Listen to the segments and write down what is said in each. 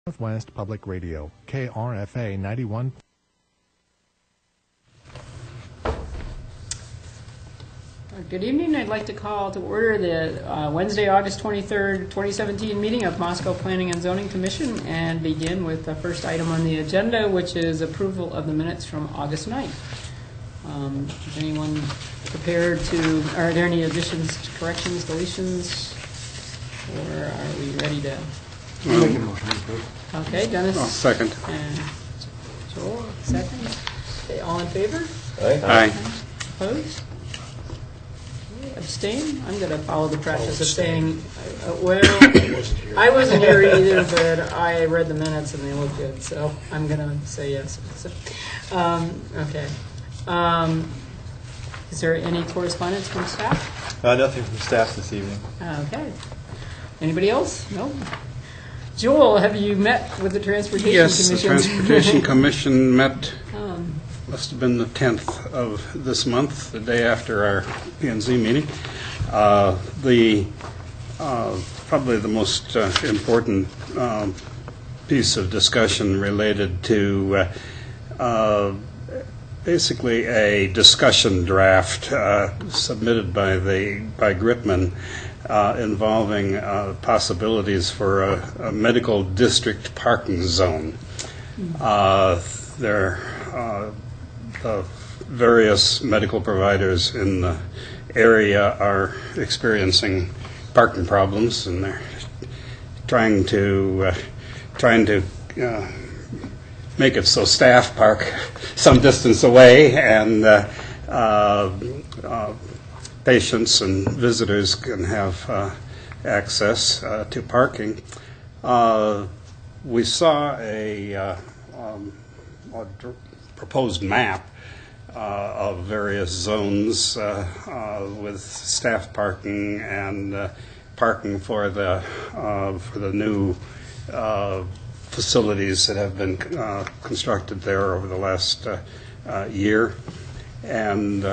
Northwest Public Radio, KRFA 91. Good evening. I'd like to call to order the Wednesday, August 23rd, 2017 meeting of Moscow Planning and Zoning Commission and begin with the first item on the agenda, which is approval of the minutes from August 9th. Is anyone prepared to, are there any additions, corrections, deletions, or are we ready to? Okay, Dennis. Second. And Joel, second. Okay, all in favor? Aye. Opposed? Abstain? I'm going to follow the practice of saying, well, I wasn't here either, but I read the minutes and they look good, so I'm going to say yes. Okay. Is there any correspondence from staff? Nothing from staff this evening. Okay. Anybody else? No? Joel, have you met with the Transportation Commission? Yes, the Transportation Commission met, must have been the 10th of this month, the day after our P&Z meeting. Probably the most important piece of discussion related to basically a discussion draft submitted by Gritman involving possibilities for a medical district parking zone. The various medical providers in the area are experiencing parking problems, and they're trying to make it so staff park some distance away, and patients and visitors can have access to parking. We saw a proposed map of various zones with staff parking and parking for the new facilities that have been constructed there over the last year, and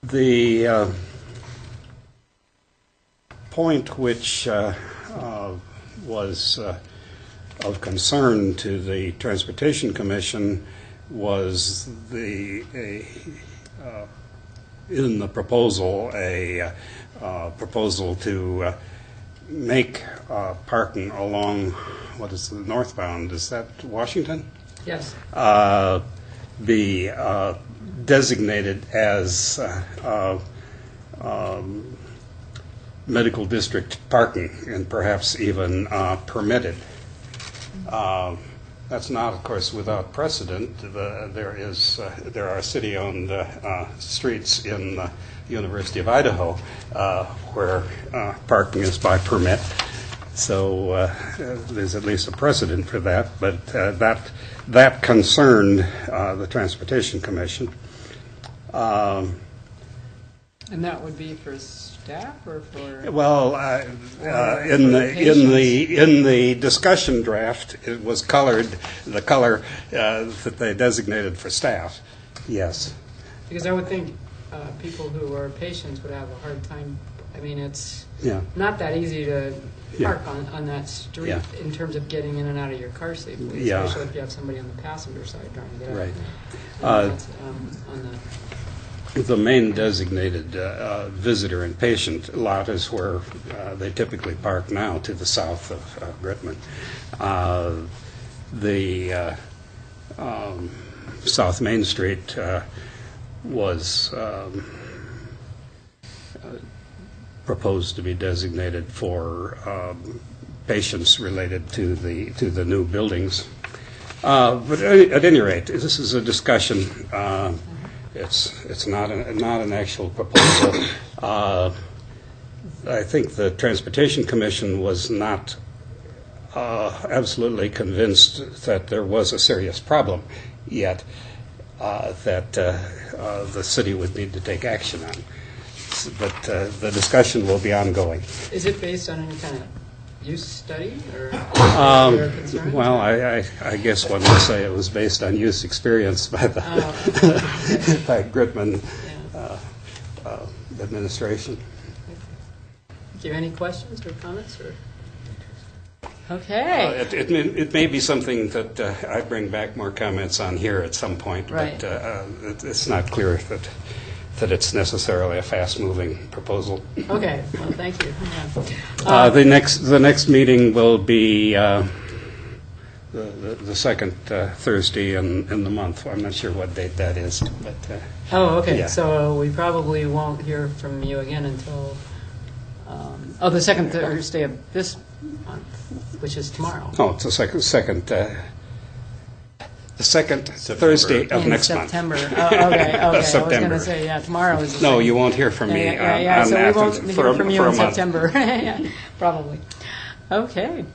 the point which was of concern to the Transportation Commission was in the proposal a proposal to make parking along, what is the northbound? Is that Washington? Yes. Be designated as medical district parking, and perhaps even permitted. That's not, of course, without precedent. There are city-owned streets in the University of Idaho where parking is by permit. So there's at least a precedent for that. But that concerned the Transportation Commission. And that would be for staff or for? Well, in the discussion draft, it was colored the color that they designated for staff. Yes. Because I would think people who are patients would have a hard time. I mean, it's not that easy to park on that street in terms of getting in and out of your car safely, especially if you have somebody on the passenger side trying to get out. Right. The main designated visitor and patient lot is where they typically park now, to the south of Gritman. The South Main Street was proposed to be designated for patients related to the new buildings. But at any rate, this is a discussion. It's not an actual proposal. I think the Transportation Commission was not absolutely convinced that there was a serious problem yet that the city would need to take action on. But the discussion will be ongoing. Is it based on any kind of use study or well, I guess one would say it was based on use experience by the by Gritman administration. Do you have any questions or comments? Or Okay. It may be something that I bring back more comments on here at some point, Right. but it's not clear that it's necessarily a fast-moving proposal. Okay. Well, thank you. Yeah. The next meeting will be the second Thursday in the month. I'm not sure what date that is, but Oh, okay. yeah. So we probably won't hear from you again until the second Thursday of this month, which is tomorrow. Oh, it's the second Thursday of In next September. month. Oh, okay. I was going September. to say, yeah, tomorrow is the No, second. you won't hear from me Yeah, on so that we won't for hear from you a in month. September. Yeah, probably. Okay.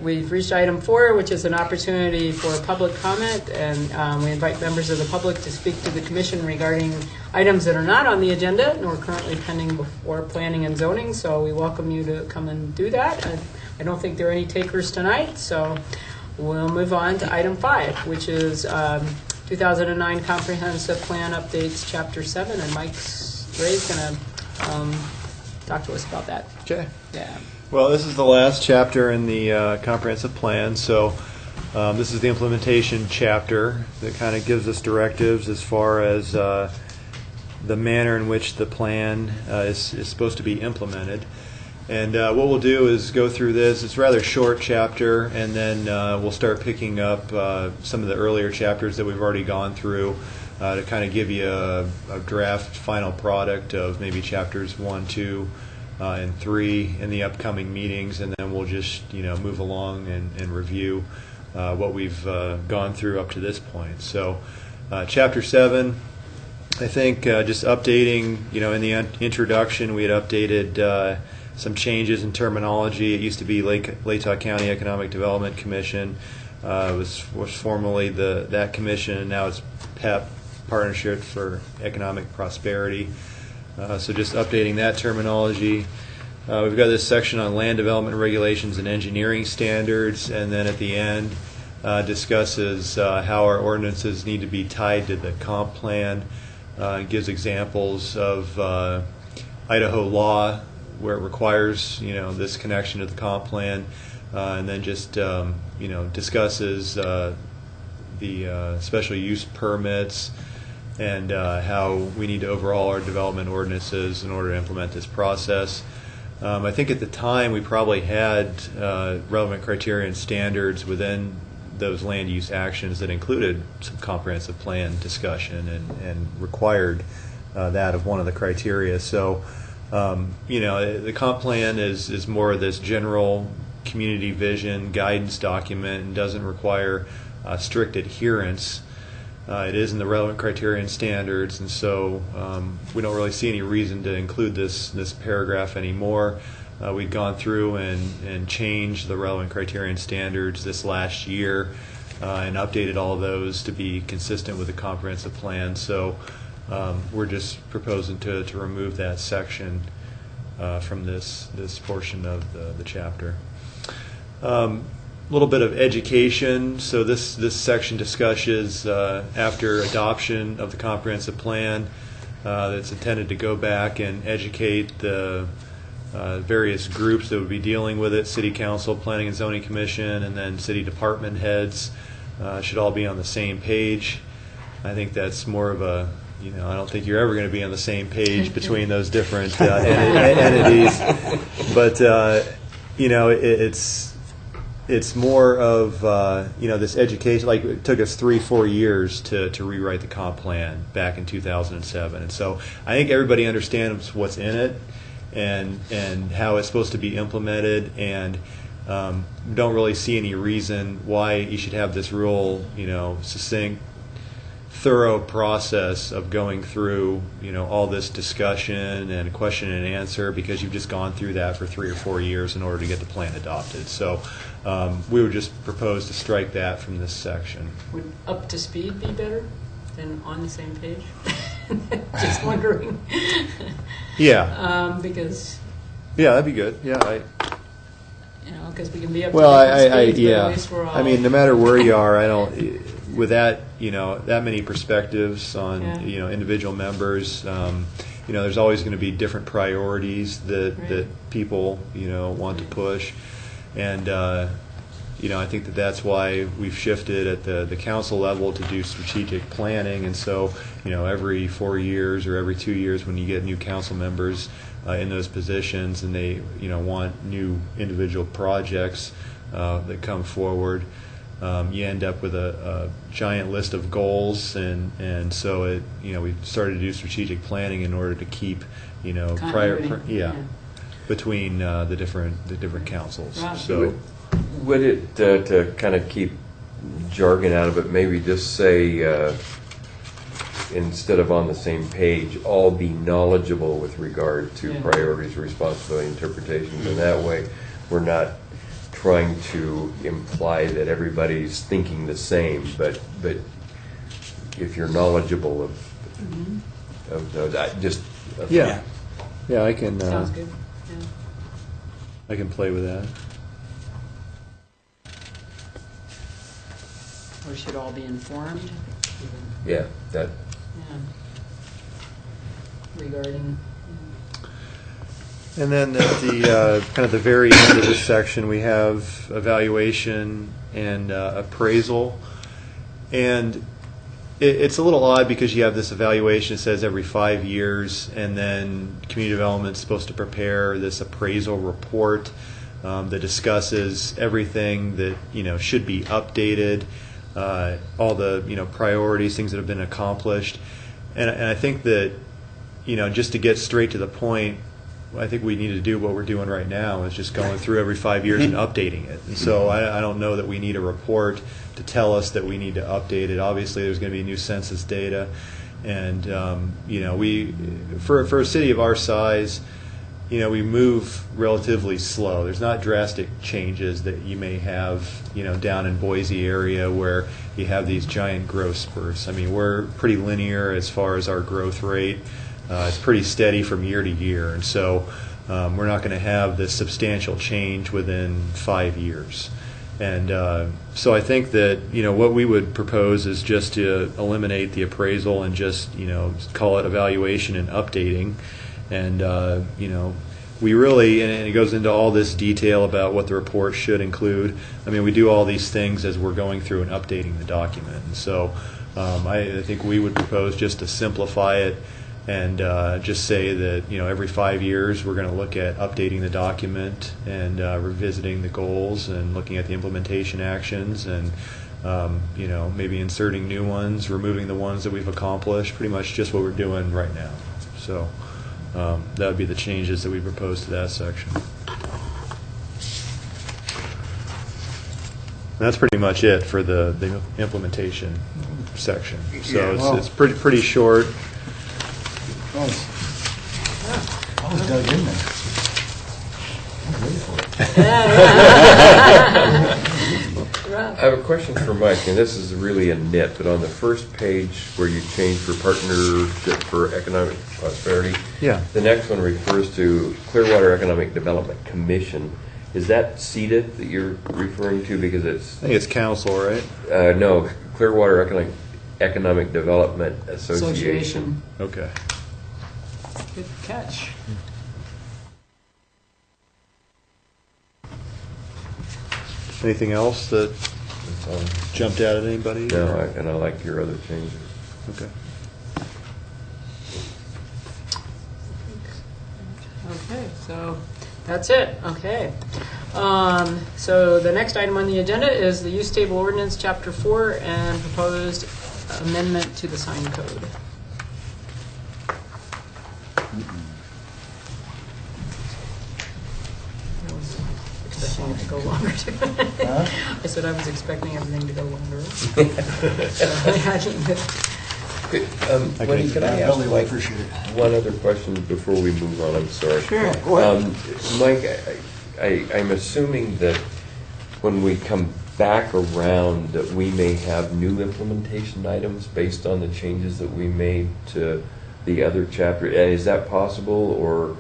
We've reached item 4, which is an opportunity for public comment, and we invite members of the public to speak to the commission regarding items that are not on the agenda nor currently pending before planning and zoning, so we welcome you to come and do that. I don't think there are any takers tonight, so we'll move on to item 5, which is 2009 Comprehensive Plan Updates, Chapter 7, and Ray's going to talk to us about that. Okay. Yeah. Well, this is the last chapter in the comprehensive plan, so this is the implementation chapter that kind of gives us directives as far as the manner in which the plan is supposed to be implemented. And what we'll do is go through this. It's a rather short chapter, and then we'll start picking up some of the earlier chapters that we've already gone through to kind of give you a draft final product of maybe chapters 1, 2, and 3 in the upcoming meetings, and then we'll just move along and review what we've gone through up to this point. So chapter 7, I think just updating, in the introduction we had updated some changes in terminology. It used to be Latah County Economic Development Commission. It was formerly that commission, and now it's PEP, Partnership for Economic Prosperity. So just updating that terminology. We've got this section on land development regulations and engineering standards, and then at the end discusses how our ordinances need to be tied to the comp plan. It gives examples of Idaho law where it requires this connection to the comp plan, and then just discusses the special use permits and how we need to overhaul our development ordinances in order to implement this process. I think at the time we probably had relevant criteria and standards within those land use actions that included some comprehensive plan discussion and required that of one of the criteria. So, the comp plan is more of this general community vision guidance document and doesn't require strict adherence. It is in the relevant criteria and standards, and so we don't really see any reason to include this paragraph anymore. We've gone through and changed the relevant criteria and standards this last year and updated all of those to be consistent with the comprehensive plan. So we're just proposing to remove that section from this portion of the chapter. A little bit of education. So this section discusses after adoption of the comprehensive plan that's intended to go back and educate the various groups that would be dealing with it. City Council, Planning and Zoning Commission, and then city department heads should all be on the same page. I think that's more of a I don't think you're ever going to be on the same page between those different entities, but it's more of this education. Like, it took us 3-4 years to rewrite the comp plan back in 2007, and so I think everybody understands what's in it and how it's supposed to be implemented, and don't really see any reason why you should have this real succinct, thorough process of going through all this discussion and question and answer, because you've just gone through that for 3 or 4 years in order to get the plan adopted. So we would just propose to strike that from this section. Would up to speed be better than on the same page? Just wondering. Yeah. Because Yeah, that'd be good. Yeah. because we can be up Well, to different speeds, but yeah. at least we're all. I mean, no matter where you are, I don't. With that, that many perspectives on individual members. There's always going to be different priorities that people want to push, And I think that's why we've shifted at the council level to do strategic planning. And so, every 4 years or every 2 years when you get new council members in those positions and they, want new individual projects that come forward, you end up with a giant list of goals. And so we started to do strategic planning in order to keep, between the different councils. Wow. So. Would it, to kind of keep jargon out of it, maybe just say, instead of on the same page, all be knowledgeable with regard to priorities, responsibility, interpretations, and that way we're not trying to imply that everybody's thinking the same, but if you're knowledgeable of those, I can. Sounds good. Yeah. I can play with that. Or should all be informed? yeah, that. Yeah. Regarding. And then at the kind of the very end of this section, we have evaluation and appraisal. And it's a little odd because you have this evaluation that says every 5 years, and then community development is supposed to prepare this appraisal report that discusses everything that should be updated, all the priorities, things that have been accomplished, and I think that just to get straight to the point, I think we need to do what we're doing right now is just going through every 5 years and updating it. And so I don't know that we need a report to tell us that we need to update it. Obviously, there's going to be new census data, and we for a city of our size, we move relatively slow. There's not drastic changes that you may have, down in Boise area where you have these giant growth spurts. I mean, we're pretty linear as far as our growth rate. It's pretty steady from year to year, and so we're not going to have this substantial change within 5 years. And so I think that what we would propose is just to eliminate the appraisal and just call it evaluation and updating. And we really, and it goes into all this detail about what the report should include. I mean, we do all these things as we're going through and updating the document. And so I think we would propose just to simplify it and just say that every 5 years we're going to look at updating the document and revisiting the goals and looking at the implementation actions and maybe inserting new ones, removing the ones that we've accomplished. Pretty much just what we're doing right now. So that would be the changes that we propose to that section. And that's pretty much it for the implementation section. So it's pretty short. I was dug in there. I'm ready for it. I have a question for Mike, and this is really a nit, but on the first page where you change for Partnership for Economic Prosperity, the next one refers to Clearwater Economic Development Commission. Is that seated that you're referring to? Because I think it's council, right? No, Clearwater Economic Development Association. Okay. Good catch. Anything else that jumped out at anybody? No, and I like your other changes. Okay. Okay, so that's it. Okay. So the next item on the agenda is the Use Table Ordinance, Chapter 4, and proposed amendment to the sign code. Expecting it to go longer too. I said I was expecting everything to go longer. Can I ask Mike one other question before we move on? I'm sorry. Sure. Mike, I'm assuming that when we come back around that we may have new implementation items based on the changes that we made to the other chapter. Is that possible, or?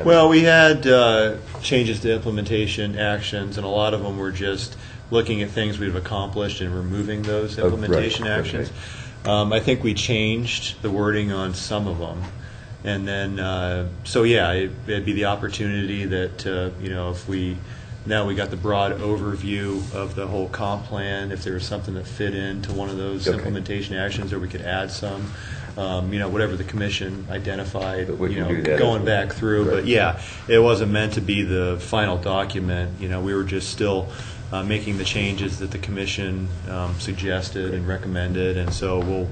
Well, we had changes to implementation actions, and a lot of them were just looking at things we've accomplished and removing those implementation actions. Okay. I think we changed the wording on some of them, And then, it'd be the opportunity that, if now we got the broad overview of the whole comp plan, if there was something that fit into one of those Okay. implementation actions, or we could add some, whatever the commission identified, But we can do that going as well. back through. Right. But yeah, it wasn't meant to be the final document. We were just still making the changes that the commission suggested and recommended, and so we'll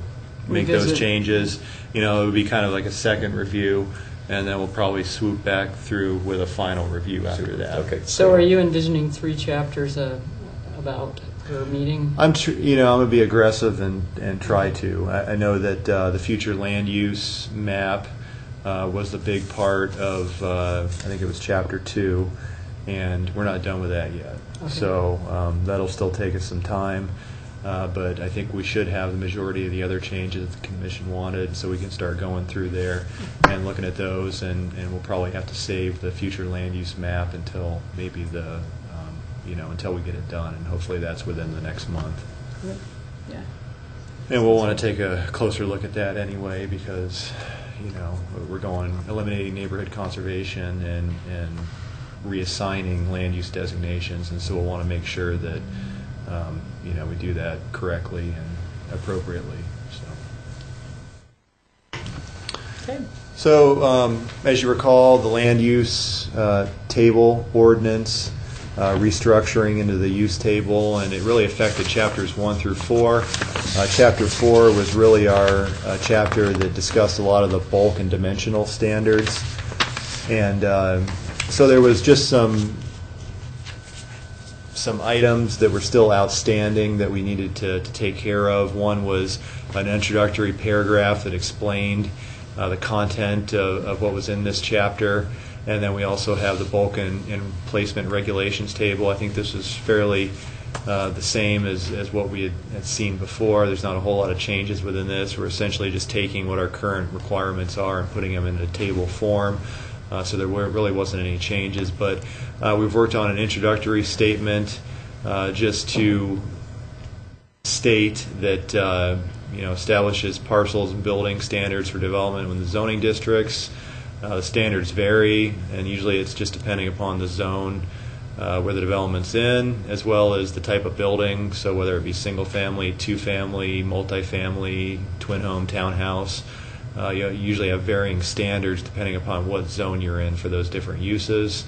make those Revisit. changes. It would be kind of like a second review, and then we'll probably swoop back through with a final review after that. Okay. So are you envisioning 3 chapters about per meeting? I'm gonna be aggressive and try to. I know that the future land use map was the big part of I think it was chapter 2, and we're not done with that yet. Okay. So that'll still take us some time. But I think we should have the majority of the other changes that the commission wanted, so we can start going through there and looking at those, and we'll probably have to save the future land use map until maybe until we get it done, and hopefully that's within the next month. Yeah. And we'll want to take a closer look at that anyway, because, we're eliminating neighborhood conservation and reassigning land use designations, and so we'll want to make sure that we do that correctly and appropriately. Okay. So, as you recall, the land use table ordinance restructuring into the use table, and it really affected chapters 1 through 4. Chapter 4 was really our chapter that discussed a lot of the bulk and dimensional standards, and so there was just some items that were still outstanding that we needed to take care of. One was an introductory paragraph that explained the content of what was in this chapter, and then we also have the bulk and placement regulations table. I think this is fairly the same as what we had seen before. There's not a whole lot of changes within this. We're essentially just taking what our current requirements are and putting them into table form. So there really wasn't any changes, but we've worked on an introductory statement just to state that establishes parcels and building standards for development in the zoning districts. The standards vary, and usually it's just depending upon the zone where the development's in, as well as the type of building. So whether it be single family, 2-family, multifamily, twin home, townhouse. You usually have varying standards depending upon what zone you're in for those different uses.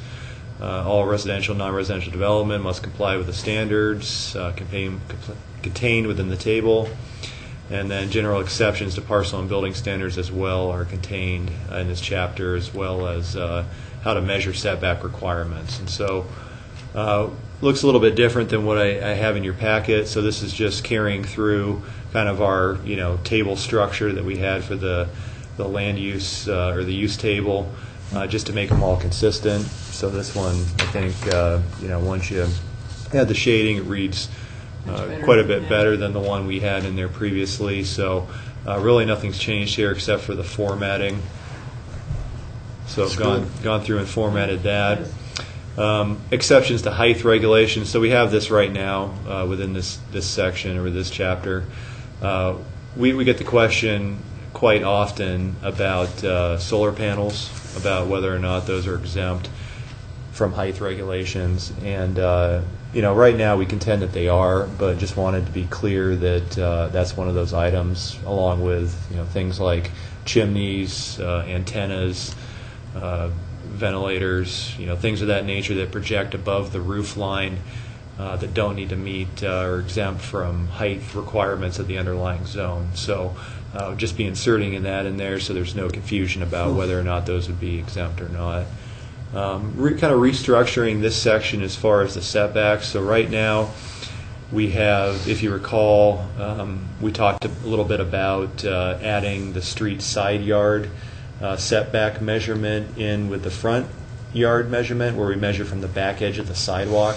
All residential, non-residential development must comply with the standards contained within the table. And then general exceptions to parcel and building standards as well are contained in this chapter, as well as how to measure setback requirements. And so looks a little bit different than what I have in your packet. So this is just carrying through kind of our table structure that we had for the land use or the use table, just to make them all consistent. So this one, I think, once you add the shading, it reads quite a bit better than the one we had in there previously. So really nothing's changed here except for the formatting. So I've gone through and formatted that. Exceptions to height regulations. So we have this right now within this section or this chapter. We get the question quite often about solar panels, about whether or not those are exempt from height regulations. And right now we contend that they are, but just wanted to be clear that that's one of those items, along with things like chimneys, antennas, ventilators, things of that nature that project above the roof line that don't need to meet or exempt from height requirements of the underlying zone. So just be inserting in there so there's no confusion about whether or not those would be exempt or not. Kind of restructuring this section as far as the setbacks. So right now we have, if you recall, we talked a little bit about adding the street side yard setback measurement in with the front yard measurement, where we measure from the back edge of the sidewalk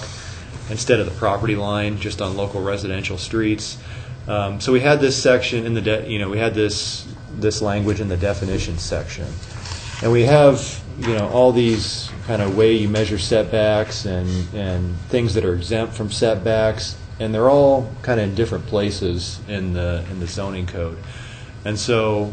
instead of the property line, just on local residential streets. So we had this section in the we had this language in the definitions section, and we have all these kind of way you measure setbacks and things that are exempt from setbacks, and they're all kind of in different places in the zoning code. And so,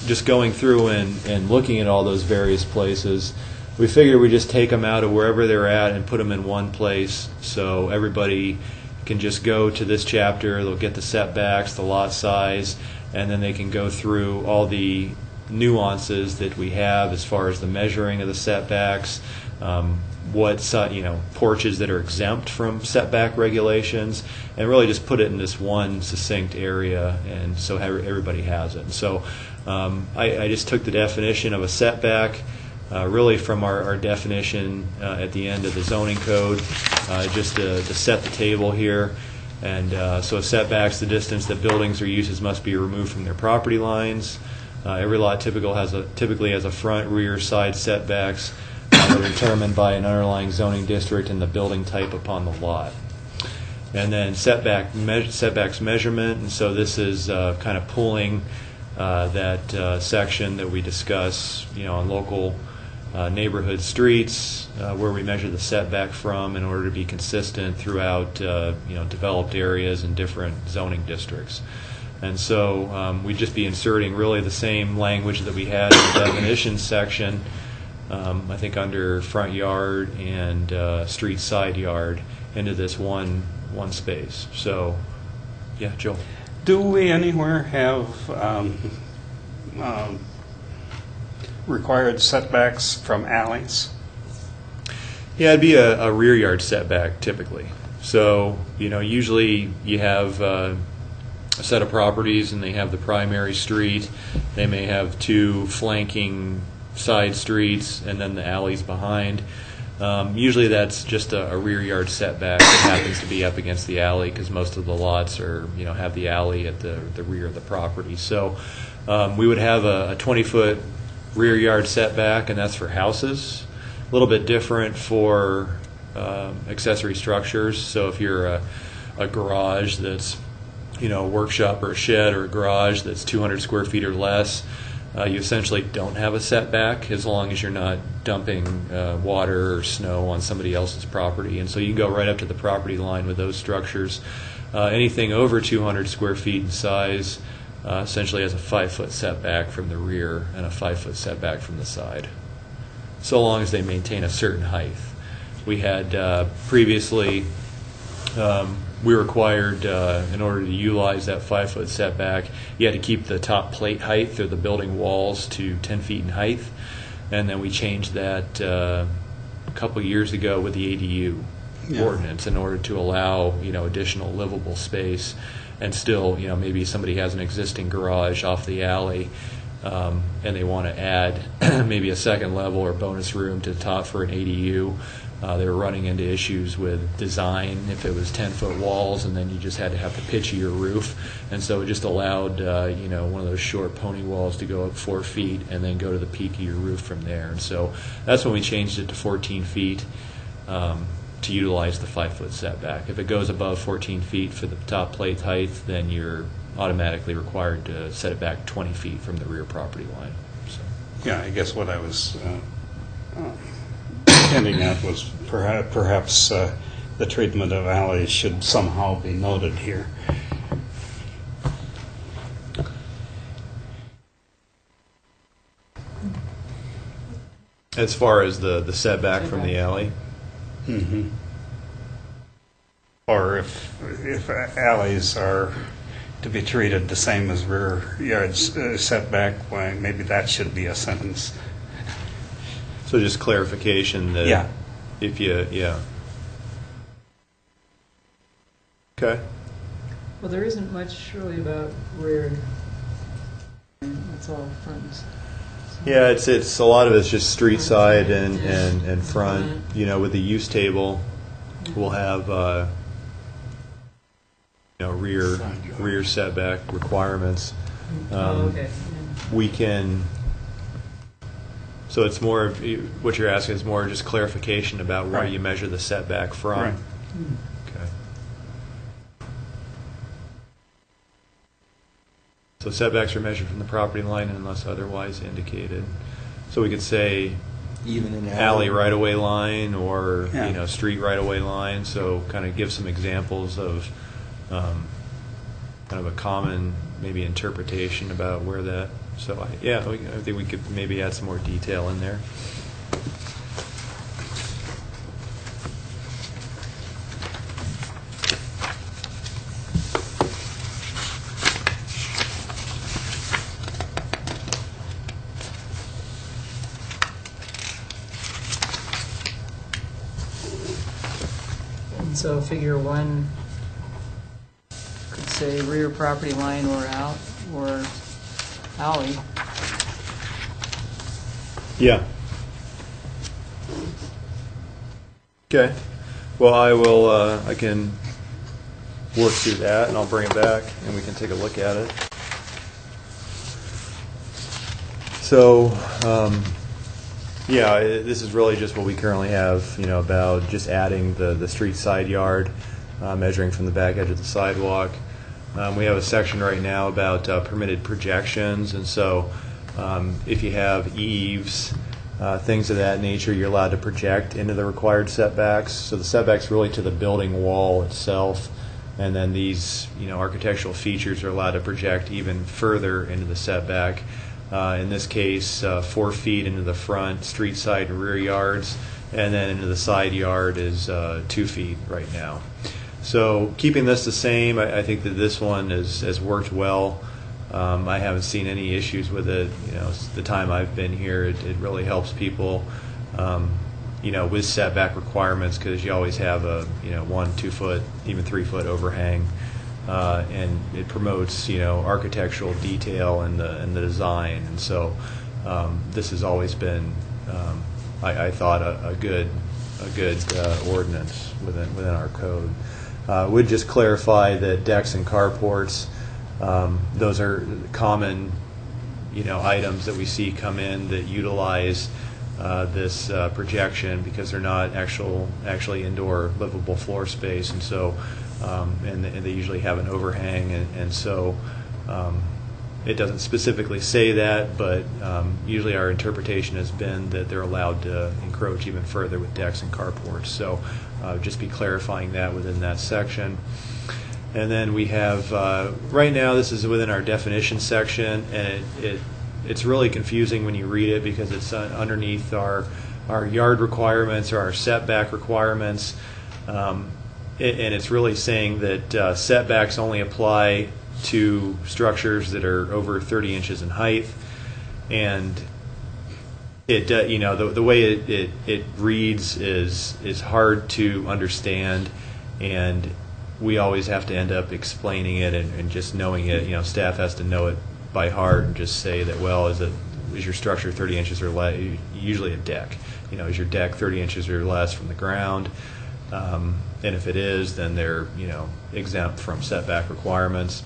just going through and looking at all those various places, we figured we'd just take them out of wherever they're at and put them in one place so everybody can just go to this chapter, they'll get the setbacks, the lot size, and then they can go through all the nuances that we have as far as the measuring of the setbacks, porches that are exempt from setback regulations, and really just put it in this one succinct area, and so everybody has it. And so I just took the definition of a setback really from our definition at the end of the zoning code, just to set the table here. And so a setback's the distance that buildings or uses must be removed from their property lines. Every lot typically has a front, rear, side setbacks that are determined by an underlying zoning district and the building type upon the lot. And then setbacks measurement, and so this is kind of pulling that section that we discuss, on local neighborhood streets where we measure the setback from in order to be consistent throughout developed areas and different zoning districts. And so we'd just be inserting really the same language that we had in the definitions section, I think under front yard and street side yard, into this one space. So, yeah, Joel. Do we anywhere have required setbacks from alleys? Yeah, it'd be a rear yard setback typically. So, usually you have a set of properties and they have the primary street. They may have two flanking side streets and then the alleys behind. Usually that's just a rear yard setback that happens to be up against the alley because most of the lots are, have the alley at the rear of the property. So we would have a 20-foot rear yard setback, and that's for houses. A little bit different for accessory structures. So if you're a garage that's, a workshop or a shed or a garage that's 200 square feet or less, you essentially don't have a setback as long as you're not dumping water or snow on somebody else's property. And so you can go right up to the property line with those structures. Anything over 200 square feet in size essentially has a 5-foot setback from the rear and a 5-foot setback from the side, so long as they maintain a certain height. We had previously, we required, in order to utilize that 5-foot setback, you had to keep the top plate height or the building walls to 10 feet in height. And then we changed that a couple years ago with the ADU ordinance in order to allow, additional livable space. And still, maybe somebody has an existing garage off the alley and they want to add maybe a second level or bonus room to the top for an ADU. They were running into issues with design if it was 10-foot walls and then you just had to have the pitch of your roof. And so it just allowed, one of those short pony walls to go up 4 feet and then go to the peak of your roof from there. And so that's when we changed it to 14 feet to utilize the 5-foot setback. If it goes above 14 feet for the top plate height, then you're automatically required to set it back 20 feet from the rear property line. So. Yeah, I guess what I was hinting at was perhaps the treatment of alleys should somehow be noted here. As far as the setback from the alley? Mm-hmm. Or if alleys are to be treated the same as rear yard setback, why maybe that should be a sentence. So just clarification that if you, Okay. Well, there isn't much really about rear. It's all front. Yeah, it's a lot of it's just street side and front. With the use table, we'll have rear setback requirements. Okay. We can. So it's more of what you're asking is more just clarification about where you measure the setback from. Right. Okay. So setbacks are measured from the property line unless otherwise indicated. So we could say Even in alley right-of-way line or street right-of-way line. So kind of give some examples of kind of a common maybe interpretation about where that. So I think we could maybe add some more detail in there. And so figure 1 could say rear property line or out or alley. Yeah. Okay. Well, I can work through that, and I'll bring it back, and we can take a look at it. So, this is really just what we currently have, about just adding the street side yard, measuring from the back edge of the sidewalk. We have a section right now about permitted projections, and so if you have eaves, things of that nature, you're allowed to project into the required setbacks. So the setbacks really to the building wall itself, and then these architectural features are allowed to project even further into the setback. In this case, 4 feet into the front, street side and rear yards, and then into the side yard is 2 feet right now. So keeping this the same, I think that this one has worked well. I haven't seen any issues with it. The time I've been here, it really helps people, with setback requirements, because you always have a 1, 2 foot, even 3 foot overhang, and it promotes architectural detail and the design. And so this has always been, I thought, a good ordinance within our code. Would just clarify that decks and carports, those are common, items that we see come in that utilize this projection, because they're not actually indoor livable floor space, and so and they usually have an overhang, and so it doesn't specifically say that, but usually our interpretation has been that they're allowed to encroach even further with decks and carports. So just be clarifying that within that section. And then we have, right now this is within our definition section, and it's really confusing when you read it, because it's underneath our yard requirements or our setback requirements, and it's really saying that setbacks only apply to structures that are over 30 inches in height, and it the way it reads is hard to understand, and we always have to end up explaining it and just knowing it. Staff has to know it by heart and just say that, well, is your structure 30 inches or less? Usually a deck. Is your deck 30 inches or less from the ground? And if it is, then they're exempt from setback requirements.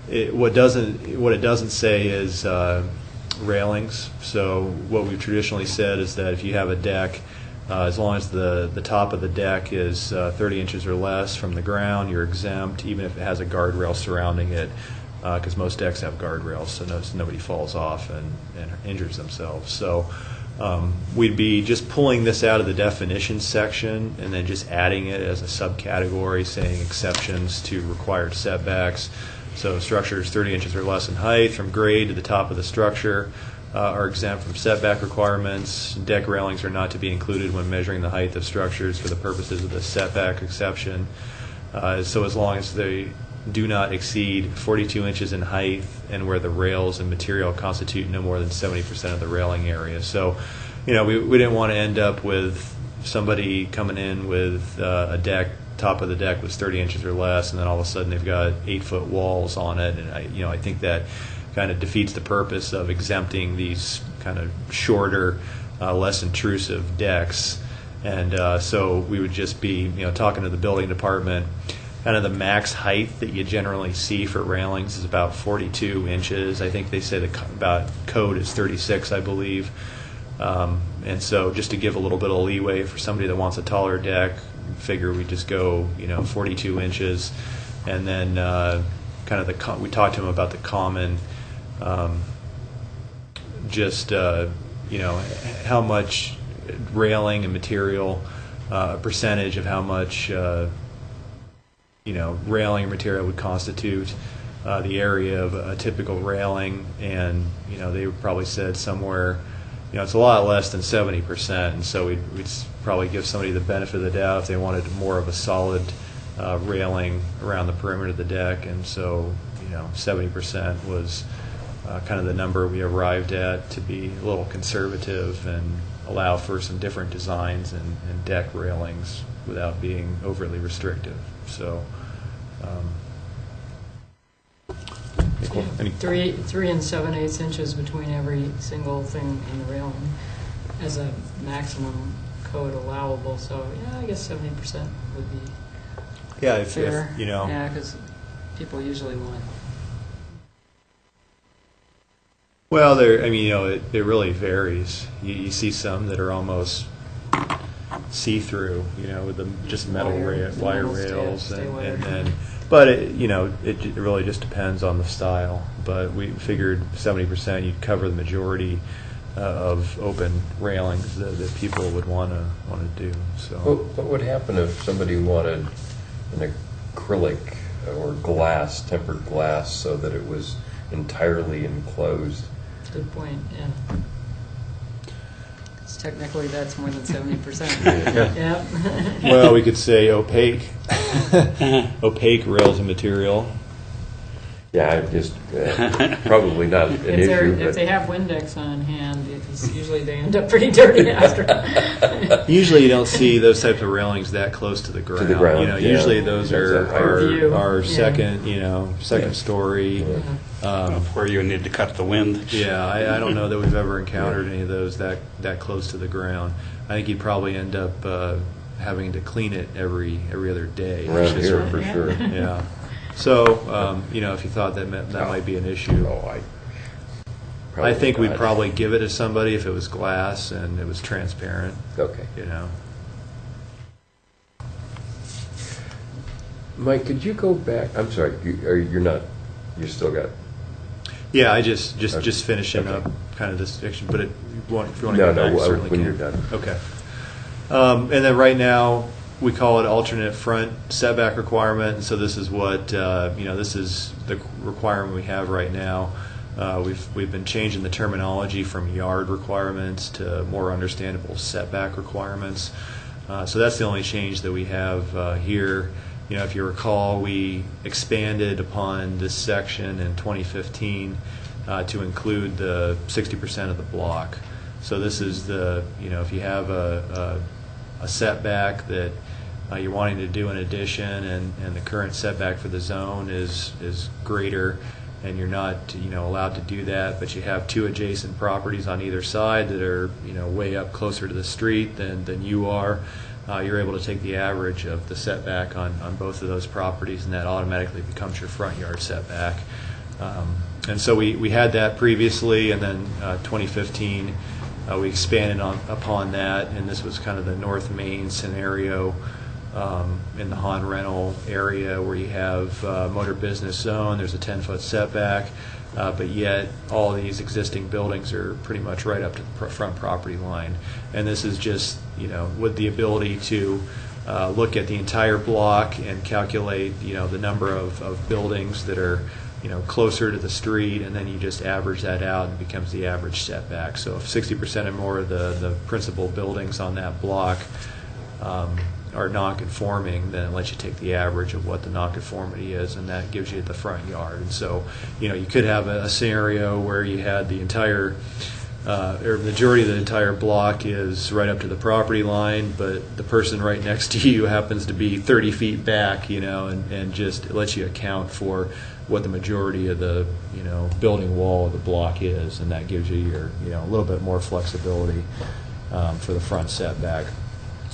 What it doesn't say is railings. So what we've traditionally said is that if you have a deck, as long as the top of the deck is 30 inches or less from the ground, you're exempt, even if it has a guardrail surrounding it, because most decks have guardrails, so nobody falls off and injures themselves. So we'd be just pulling this out of the definition section and then just adding it as a subcategory, saying exceptions to required setbacks. So structures 30 inches or less in height from grade to the top of the structure are exempt from setback requirements. Deck railings are not to be included when measuring the height of structures for the purposes of the setback exception. So as long as they do not exceed 42 inches in height and where the rails and material constitute no more than 70% of the railing area. So, we didn't want to end up with somebody coming in with a deck, top of the deck was 30 inches or less, and then all of a sudden they've got 8-foot walls on it. And I think that kind of defeats the purpose of exempting these kind of shorter, less intrusive decks. And so we would just be, talking to the building department. Kind of the max height that you generally see for railings is about 42 inches. I think they say about code is 36, I believe. And so just to give a little bit of leeway for somebody that wants a taller deck, figure we just go, 42 inches. And then we talked to them about the common, how much railing and material, percentage of how much railing material would constitute the area of a typical railing, and they probably said somewhere, it's a lot less than 70%, and so we'd probably give somebody the benefit of the doubt if they wanted more of a solid railing around the perimeter of the deck, and so 70% was kind of the number we arrived at to be a little conservative and allow for some different designs and deck railings without being overly restrictive. So. Three and 7/8 inches between every single thing in the railing as a maximum code allowable. So yeah, I guess 70% would be fair. If Yeah, because people usually want. Well, it really varies. You see some that are almost see-through, with just metal wire rails, and then. But it really just depends on the style. But we figured 70% you'd cover the majority of open railings that people would want to do. So what would happen if somebody wanted an acrylic or glass, tempered glass, so that it was entirely enclosed? Good point. Yeah. Technically, that's more than 70%. Yeah. Well, we could say opaque rails and material. Yeah, just probably not an issue. If they have Windex on hand, usually they end up pretty dirty after. Usually, you don't see those types of railings that close to the ground. Usually those are second story. Yeah. Where you need to cut the wind. Yeah, I don't know that we've ever encountered any of those that close to the ground. I think you'd probably end up having to clean it every other day. Around here, for sure. Yeah. So, if you thought that might be an issue. I think we'd probably give it to somebody if it was glass and it was transparent. Okay. Mike, could you go back? I'm sorry, you're not. You still got. Yeah, I just finishing up kind of this section, but if you want to go back, certainly when can. you're done. Okay. And then right now we call it alternate front setback requirement, and so this is what this is the requirement we have right now. We've been changing the terminology from yard requirements to more understandable setback requirements. So that's the only change that we have here. If you recall, we expanded upon this section in 2015 to include the 60% of the block. So this is if you have a setback that you're wanting to do an addition, and the current setback for the zone is greater, and you're not allowed to do that, but you have two adjacent properties on either side that are way up closer to the street than you are. You're able to take the average of the setback on both of those properties, and that automatically becomes your front yard setback. And so we had that previously, and then 2015 we expanded upon that, and this was kind of the North Main scenario in the Han rental area where you have motor business zone. There's a 10-foot setback, but yet all these existing buildings are pretty much right up to the front property line. And this is just with the ability to look at the entire block and calculate the number of buildings that are closer to the street, and then you just average that out and it becomes the average setback. So if 60% or more of the principal buildings on that block are non-conforming, then it lets you take the average of what the non-conformity is, and that gives you the front yard. And so you could have a scenario where you had the entire or majority of the entire block is right up to the property line, but the person right next to you happens to be 30 feet back, and just it lets you account for what the majority of the building wall of the block is, and that gives you your a little bit more flexibility for the front setback.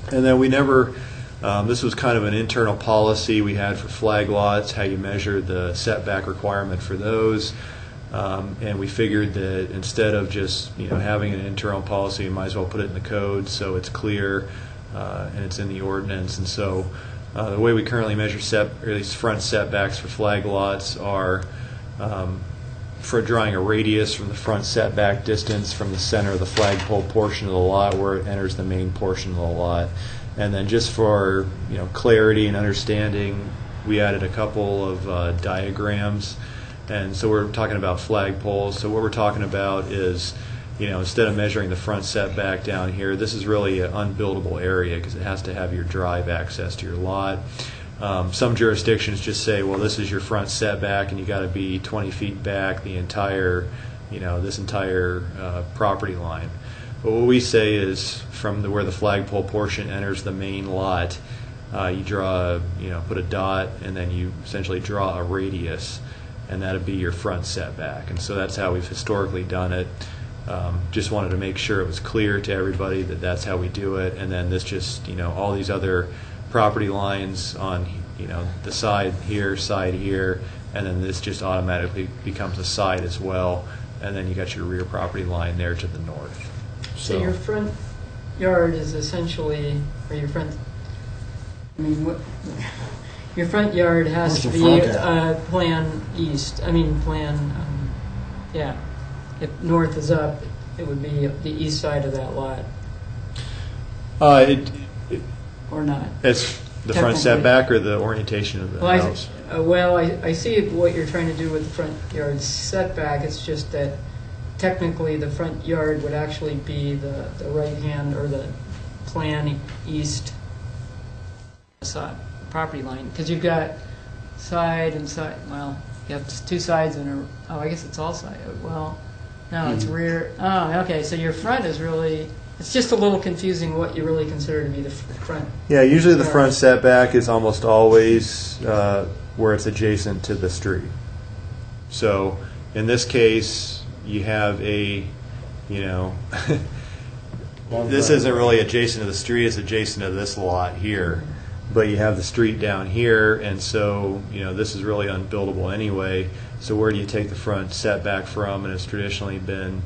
And then we never this was kind of an internal policy we had for flag lots, how you measure the setback requirement for those. And we figured that instead of just having an internal policy, you might as well put it in the code so it's clear and it's in the ordinance. And so the way we currently measure or at least front setbacks for flag lots are for drawing a radius from the front setback distance from the center of the flagpole portion of the lot where it enters the main portion of the lot. And then just for clarity and understanding, we added a couple of diagrams And so we're talking about flagpoles. So what we're talking about is, instead of measuring the front setback down here, this is really an unbuildable area because it has to have your drive access to your lot. Some jurisdictions just say, well, this is your front setback and you got to be 20 feet back the entire, this entire property line. But what we say is from where the flagpole portion enters the main lot, you draw, put a dot and then you essentially draw a radius, and that'd be your front setback. And so that's how we've historically done it. Just wanted to make sure it was clear to everybody that that's how we do it. And then this just, all these other property lines on, the side here, and then this just automatically becomes a side as well. And then you got your rear property line there to the north. So your front yard is essentially, or your front, your front yard has to be plan east. Yeah. If north is up, it would be the east side of that lot. Or not. It's the front setback or the orientation of the house? I see what you're trying to do with the front yard setback. It's just that technically the front yard would actually be the right hand or the plan east side property line, because you've got side and side. Well, you have two sides and I guess it's all side. Well, no, it's rear. Oh, okay. So your front is really. It's just a little confusing what you really consider to be the front. Yeah, usually the front setback is almost always where it's adjacent to the street. So in this case, you have a, this isn't really adjacent to the street, it's adjacent to this lot here. But you have the street down here, and so, this is really unbuildable anyway. So where do you take the front setback from? And it's traditionally been,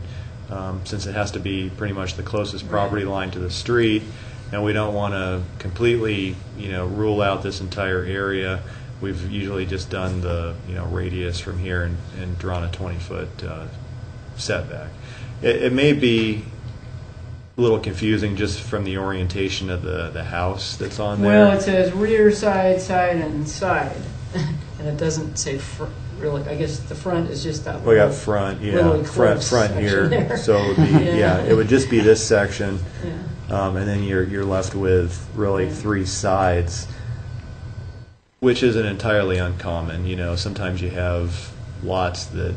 since it has to be pretty much the closest property line to the street, and we don't want to completely, rule out this entire area, we've usually just done the, radius from here and drawn a 20-foot setback. It may be a little confusing just from the orientation of the house that's on there. Well, it says rear, side, and side, and it doesn't say really. I guess the front is just that. We got front, really front here. There. So it would be, it would just be this section, Yeah. and then you're left with really three sides, which isn't entirely uncommon. Sometimes you have lots that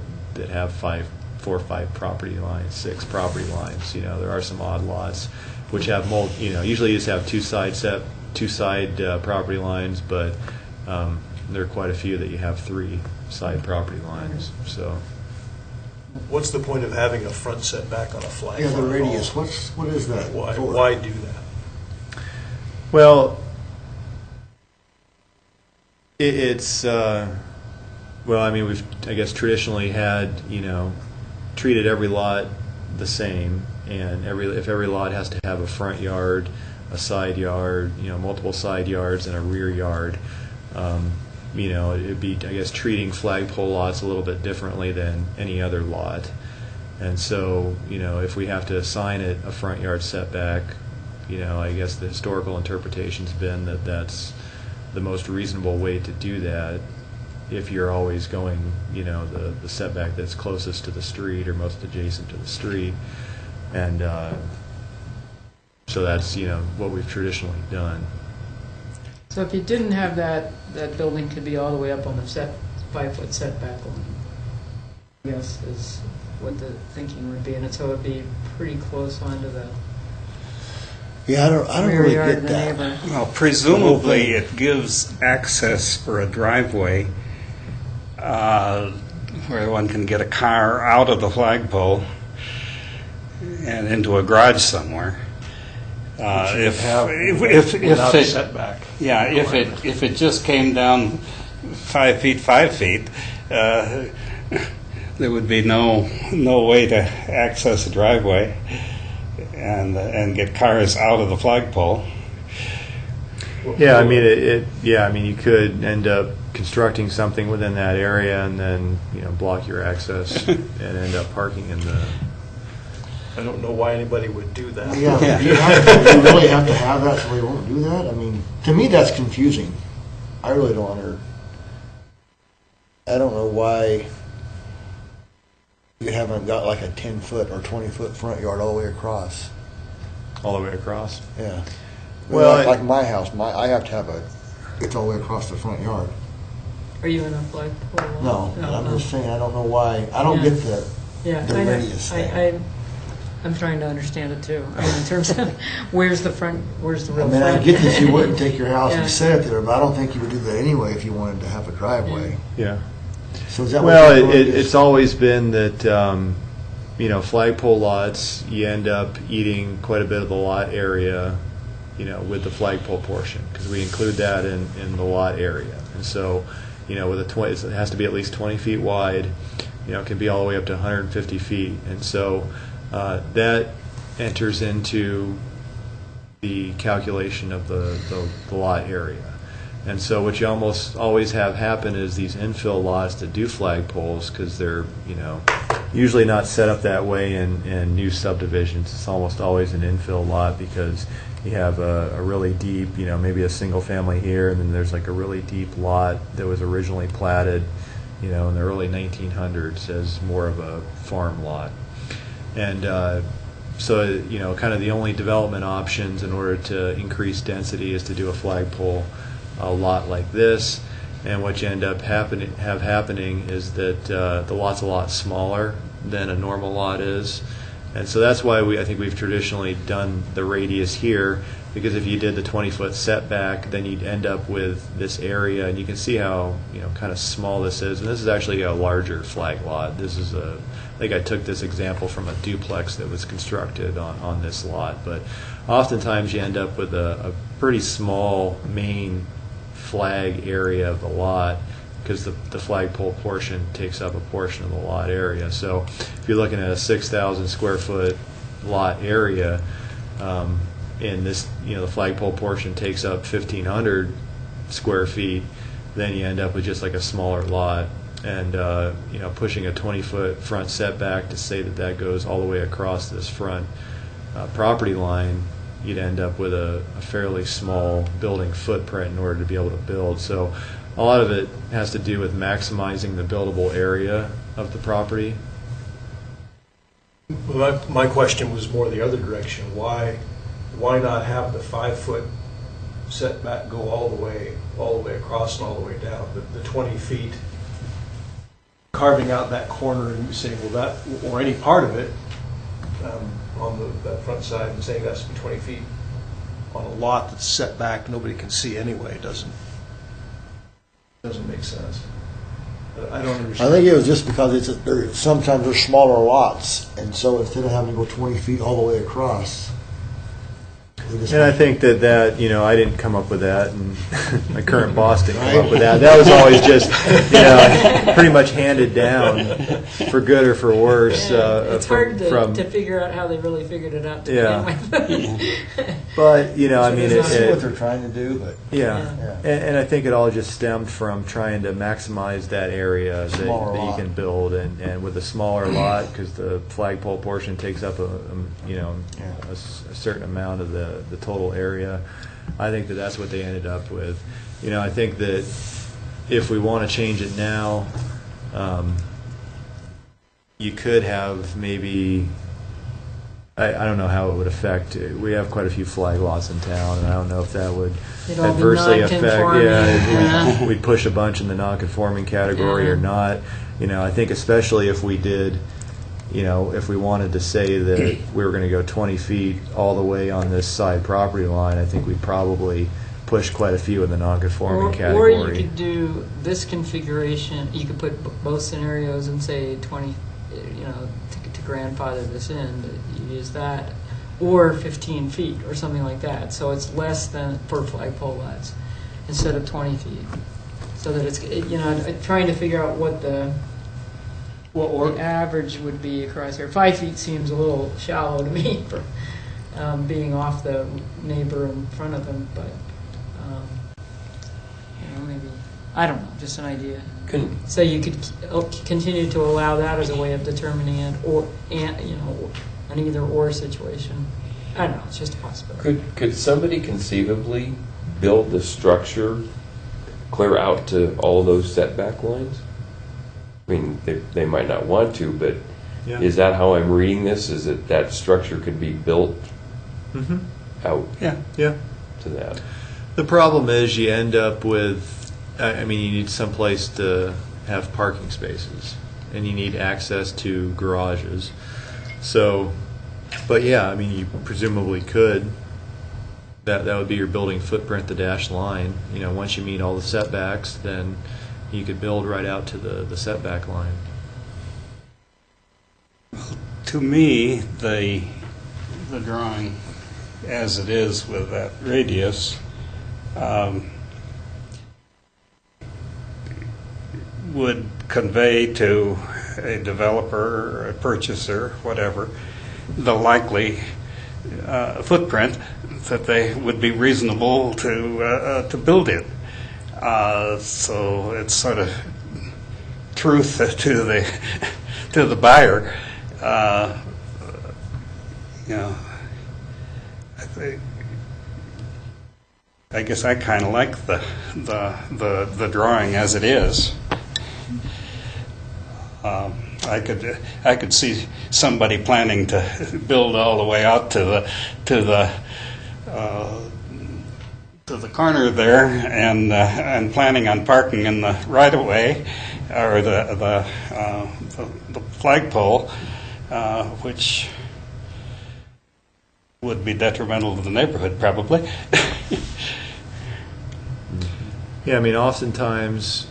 have 4 or 5 property lines, 6 property lines. There are some odd lots which have usually you just have two side property lines, but there are quite a few that you have 3 side property lines. So What's the point of having a front setback on a flag? Yeah, the radius, what is that? Why do that? well, it's we've I guess traditionally had treated every lot the same, and if every lot has to have a front yard, a side yard, multiple side yards, and a rear yard, it'd be, I guess, treating flagpole lots a little bit differently than any other lot. And so, if we have to assign it a front yard setback, I guess the historical interpretation's been that that's the most reasonable way to do that if you're always going, the setback that's closest to the street or most adjacent to the street. And so that's, what we've traditionally done. So if you didn't have that building could be all the way up on the 5-foot setback line, I guess, is what the thinking would be, and so it'd be pretty close onto the Yeah, I don't rear really yard get of the that. neighbor. Well, presumably it gives access for a driveway where one can get a car out of the flagpole and into a garage somewhere. Without a setback. Yeah, if it just came down 5 feet, 5 feet, there would be no way to access a driveway and get cars out of the flagpole. Yeah, you could end up constructing something within that area and then block your access and end up parking in the. I don't know why anybody would do that. Yeah, do you really have to have that so they won't do that? I mean, to me, that's confusing. I really don't I don't know why You haven't got like a 10-foot or 20-foot front yard all the way across. All the way across. Yeah. Well, Well, like my house, I have to have it's all the way across the front yard. Are you in a flagpole? No, I'm just saying, I don't know why, I don't get the Yeah, the I know. radius thing. I'm trying to understand it too. I mean, in terms of where's the real I mean, I front? get that you wouldn't take your house Yeah. and set it there, but I don't think you would do that anyway if you wanted to have a driveway. Yeah. So is that Well, what you're doing? it's always been that, flagpole lots, you end up eating quite a bit of the lot area, with the flagpole portion, because we include that in the lot area. And so, with it has to be at least 20 feet wide, it can be all the way up to 150 feet. And so that enters into the calculation of the lot area. And so what you almost always have happen is these infill lots that do flagpoles, because they're, usually not set up that way in new subdivisions. It's almost always an infill lot because you have a really deep, maybe a single family here, and then there's like a really deep lot that was originally platted, in the early 1900s as more of a farm lot. And so, kind of the only development options in order to increase density is to do a flagpole lot like this. And what you end up happening is that the lot's a lot smaller than a normal lot is. And so that's why I think we've traditionally done the radius here, because if you did the 20-foot setback, then you'd end up with this area, and you can see how kind of small this is. And this is actually a larger flag lot. This is I think I took this example from a duplex that was constructed on this lot. But oftentimes you end up with a pretty small main flag area of the lot, because the flagpole portion takes up a portion of the lot area. So if you're looking at a 6,000 square foot lot area, and this, the flagpole portion takes up 1,500 square feet, then you end up with just like a smaller lot. And pushing a 20-foot front setback to say that goes all the way across this front property line, you'd end up with a fairly small building footprint in order to be able to build. So a lot of it has to do with maximizing the buildable area of the property. My question was more the other direction. Why not have the 5-foot setback go all the way across and all the way down? The 20 feet, carving out that corner and saying, well, that, or any part of it on that front side, and saying that's 20 feet on a lot that's set back, nobody can see anyway, doesn't make sense. I don't understand. I think it was just because sometimes there's smaller lots, and so instead of having to go 20 feet all the way across. And I think that I didn't come up with that, and my current boss didn't come up with that. That was always just, pretty much handed down, for good or for worse. It's hard to figure out how they really figured it out to begin with. But, I mean, I see what they're trying to do, but And I think it all just stemmed from trying to maximize that area that you can build, and with a smaller lot, because the flagpole portion takes up a certain amount of the total area. I think that's what they ended up with. I think that if we want to change it now, you could have maybe, I don't know how it would affect. We have quite a few flag lots in town, and I don't know if that would adversely affect. We'd push a bunch in the non-conforming category or not. I think especially if we did, if we wanted to say that we were going to go 20 feet all the way on this side property line, I think we'd probably push quite a few in the non-conforming category. Or you could do this configuration. You could put both scenarios and say 20, to grandfather this in. But you use that, or 15 feet, or something like that. So it's less than for flagpole lots instead of 20 feet. So that it's trying to figure out what the average would be across here. 5 feet seems a little shallow to me for being off the neighbor in front of them, but maybe, I don't know, just an idea. So you could continue to allow that as a way of determining it, or an either-or situation. I don't know, it's just a possibility. Could somebody conceivably build the structure clear out to all those setback lines? I mean, they might not want to, but Yeah. Is that how I'm reading this? Is it that structure could be built Mm-hmm. out Yeah. Yeah. to that? The problem is you end up with, I mean, you need someplace to have parking spaces, and you need access to garages. So, but yeah, I mean, you presumably could. That would be your building footprint, the dashed line. You know, once you meet all the setbacks, then you could build right out to the setback line. To me, the drawing, as it is with that radius, would convey to a developer or a purchaser, whatever, the likely footprint that they would be reasonable to build in. So it's sort of truth to the buyer. You know, I guess I kind of like the drawing as it is. I could see somebody planning to build all the way out to the corner there, and planning on parking in the right of way or the flagpole, which would be detrimental to the neighborhood, probably. Yeah, I mean, oftentimes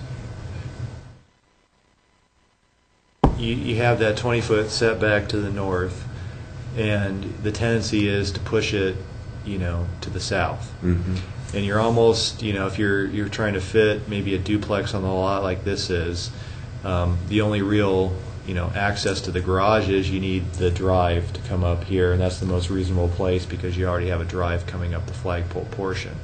you have that 20-foot setback to the north, and the tendency is to push it, you know, to the south. Mm-hmm. And you're almost, you know, if you're trying to fit maybe a duplex on the lot like this is, the only real, you know, access to the garage is you need the drive to come up here, and that's the most reasonable place because you already have a drive coming up the flagpole portion.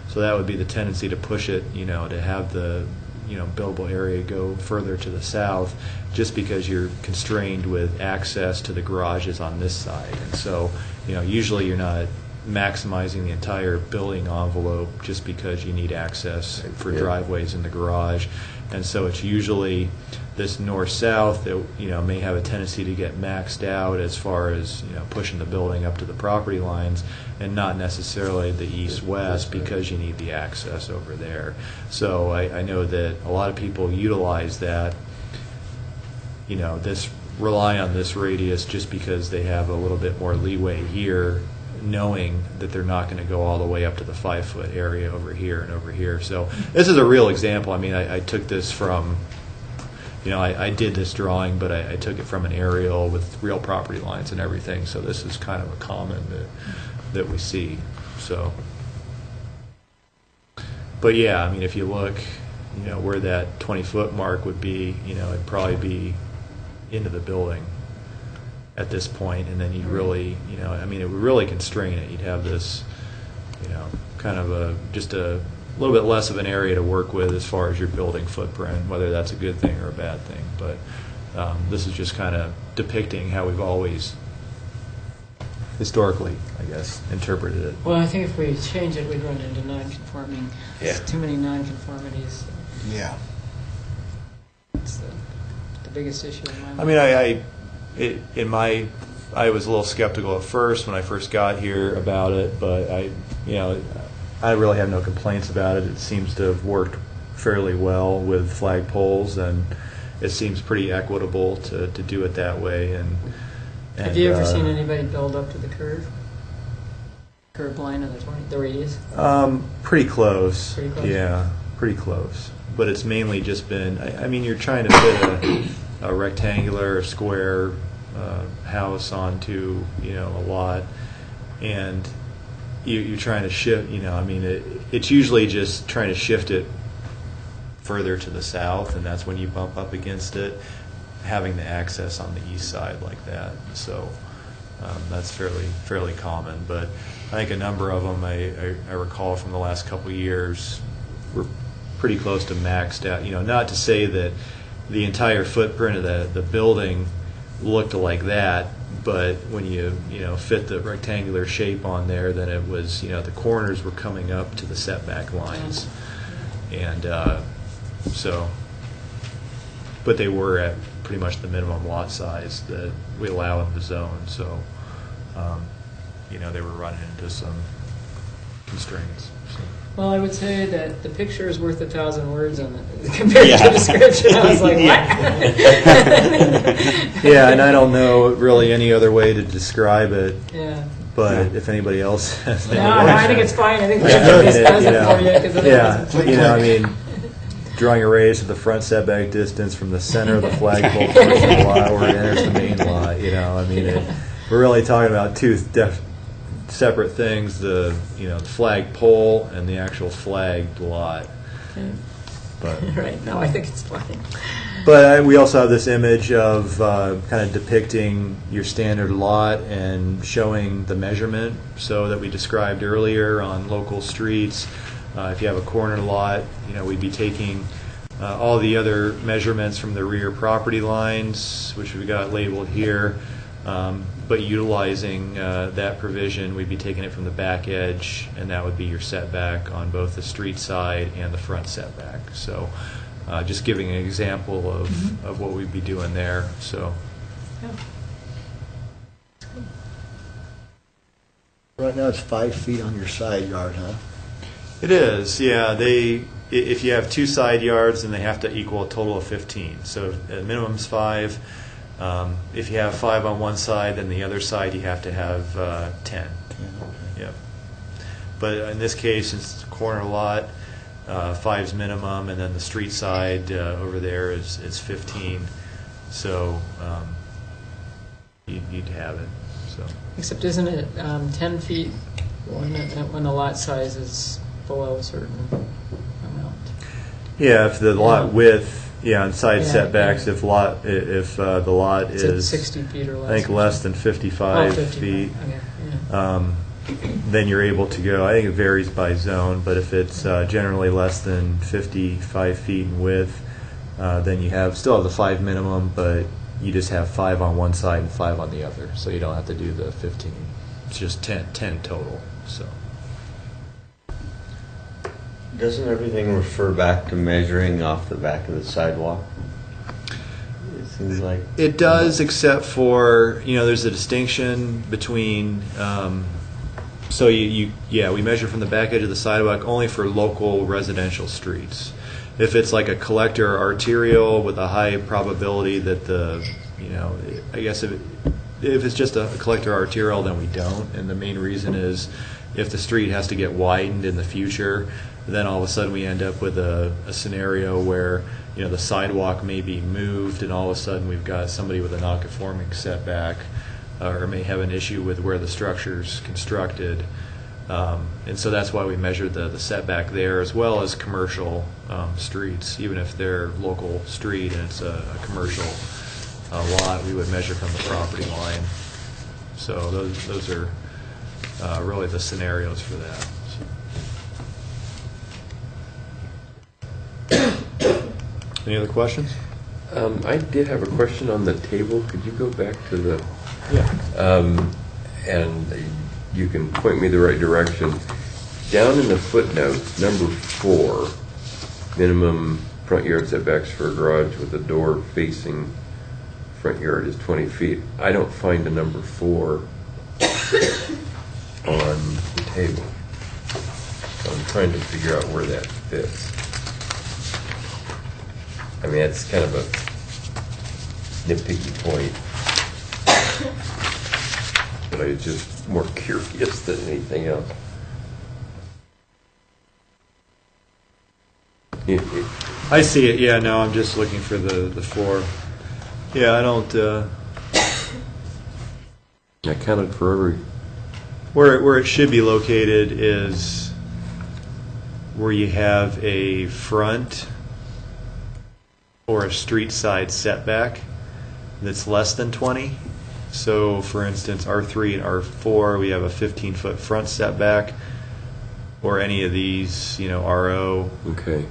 So that would be the tendency to push it, you know, to have the, you know, buildable area go further to the south, just because you're constrained with access to the garages on this side. And so, you know, usually you're not maximizing the entire building envelope just because you need access for driveways in the garage. And so it's usually this north-south that, you know, may have a tendency to get maxed out as far as, you know, pushing the building up to the property lines, and not necessarily the east-west because you need the access over there. So I know that a lot of people utilize that, you know, rely on this radius just because they have a little bit more leeway here, knowing that they're not going to go all the way up to the 5-foot area over here and over here. So this is a real example. I mean, I took this from, you know, I did this drawing, but I took it from an aerial with real property lines and everything. So this is kind of a common that we see. So, but yeah, I mean, if you look, you know, where that 20-foot mark would be, you know, it'd probably be into the building at this point, and then you'd really, you know, I mean, it would really constrain it. You'd have this, you know, kind of just a little bit less of an area to work with as far as your building footprint, whether that's a good thing or a bad thing. But this is just kind of depicting how we've always, historically, I guess, interpreted it. Well, I think if we change it, we'd run into non-conforming. Yeah. Too many non-conformities. Yeah. It's the biggest issue in my mind. I mean, I was a little skeptical at first when I first got here about it, but I really have no complaints about it. It seems to have worked fairly well with flagpoles, and it seems pretty equitable to do it that way. And have you ever seen anybody build up to the curve line of the radius? Pretty close. Pretty close? Yeah, pretty close. But it's mainly just been, I mean, you're trying to fit a rectangular or square house onto, you know, a lot, and you're trying to shift, you know, I mean, it's usually just trying to shift it further to the south, and that's when you bump up against it, having the access on the east side like that. So that's fairly common. But I think a number of them, I recall from the last couple of years, were pretty close to maxed out. You know, not to say that the entire footprint of the building looked like that, but when you fit the rectangular shape on there, then it was, you know, the corners were coming up to the setback lines, and so, but they were at pretty much the minimum lot size that we allow in the zone. So, they were running into some constraints. So. Well, I would say that the picture is worth 1,000 words compared to the description. I was like, what? Yeah, and I don't know really any other way to describe it. Yeah. But if anybody else has any No, I think it's fine. I think we should Yeah. discuss it for you. 'Cause Yeah, drawing a radius of the front setback distance from the center of the flagpole portion of the lot where it enters the main lot. We're really talking about two separate things: the flagpole and the actual flagged lot. But right. No, I think it's fine. But we also have this image of kind of depicting your standard lot and showing the measurement, so that we described earlier on local streets. If you have a corner lot, we'd be taking all the other measurements from the rear property lines, which we've got labeled here, but utilizing that provision, we'd be taking it from the back edge, and that would be your setback on both the street side and the front setback. So just giving an example of what we'd be doing there. So. Yeah. Right now it's 5 feet on your side yard, huh? It is, yeah. If you have two side yards, then they have to equal a total of 15. So at minimum's 5. If you have 5 on one side, then the other side you have to have 10. Yep. But in this case, since it's a corner lot, 5's minimum, and then the street side over there is 15. So you'd have it. So. Except isn't it 10 feet when the lot size is below a certain amount? Yeah, if the lot width, on side Yeah, setbacks, yeah. if the lot It's is 60 feet or less. I think less than 55 feet, Okay. Yeah. then you're able to go. I think it varies by zone, but if it's generally less than 55 feet in width, then you still have the 5 minimum, but you just have 5 on one side and 5 on the other, so you don't have to do the 15. It's just 10 total. So. Doesn't everything refer back to measuring off the back of the sidewalk? It seems like It does, except for, there's a distinction between, we measure from the back edge of the sidewalk only for local residential streets. If it's like a collector arterial with a high probability that I guess if it's just a collector arterial, then we don't. And the main reason is if the street has to get widened in the future, then all of a sudden we end up with a scenario where the sidewalk may be moved, and all of a sudden we've got somebody with a non-conforming setback, or may have an issue with where the structure's constructed, and so that's why we measure the setback there, as well as commercial streets. Even if they're local street and it's a commercial lot, we would measure from the property line. So those are really the scenarios for that. Any other questions? I did have a question on the table. Could you go back to the... Yeah. And you can point me the right direction. Down in the footnote, number 4, minimum front yard setbacks for a garage with a door facing front yard is 20 feet. I don't find a number 4 on the table. So I'm trying to figure out where that fits. I mean, it's kind of a nitpicky point, but I was just more curious than anything else. I see it. Yeah, no, I'm just looking for the 4. Yeah, I don't. I counted for every... Where it should be located is where you have a front or a street side setback that's less than 20. So, for instance, R3 and R4, we have a 15-foot front setback, or any of these, RO. Okay.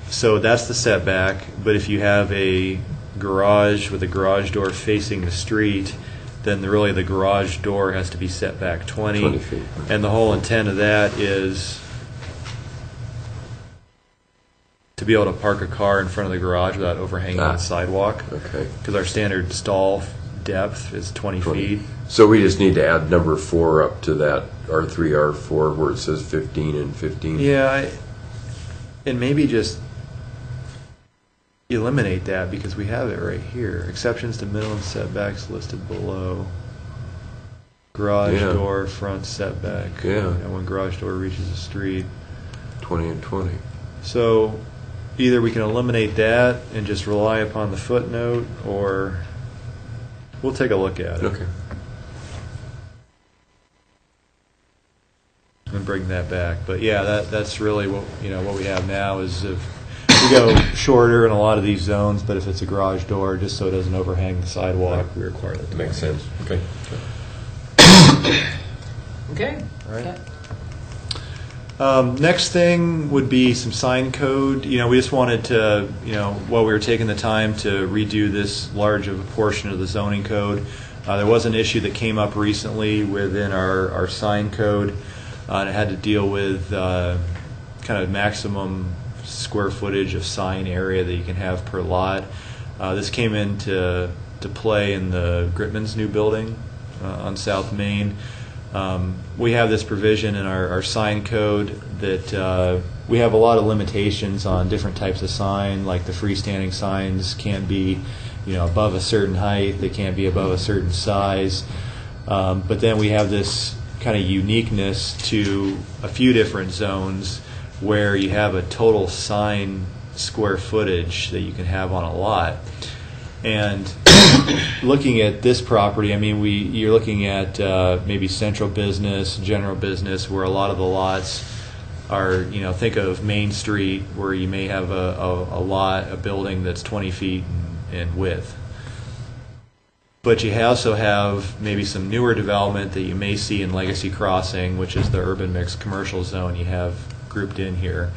So that's the setback. But if you have a garage with a garage door facing the street, then really the garage door has to be set back 20 feet. And the whole intent of that is to be able to park a car in front of the garage without overhanging the sidewalk. Okay. Because our standard stall depth is 20 feet. So we just need to add number 4 up to that R3, R4 where it says 15 and 15. Yeah, and maybe just eliminate that because we have it right here. Exceptions to minimum setbacks listed below. Garage door, front setback. Yeah. When garage door reaches the street. 20 and 20. So either we can eliminate that and just rely upon the footnote, or we'll take a look at it. Okay. And bring that back. But yeah, that's really what what we have now is if we go shorter in a lot of these zones, but if it's a garage door, just so it doesn't overhang the sidewalk, we require that. Makes sense. Okay. Okay. All right. Next thing would be some sign code. We just wanted to, while we were taking the time to redo this large of a portion of the zoning code, there was an issue that came up recently within our sign code, and it had to deal with kind of maximum square footage of sign area that you can have per lot. This came into play in the Gritman's new building on South Main. We have this provision in our sign code that we have a lot of limitations on different types of sign, like the freestanding signs can't be above a certain height, they can't be above a certain size. But then we have this kind of uniqueness to a few different zones where you have a total sign square footage that you can have on a lot. And looking at this property, I mean, you're looking at maybe central business, general business, where a lot of the lots are, think of Main Street, where you may have a building that's 20 feet in width. But you also have maybe some newer development that you may see in Legacy Crossing, which is the urban mixed commercial zone you have grouped in here.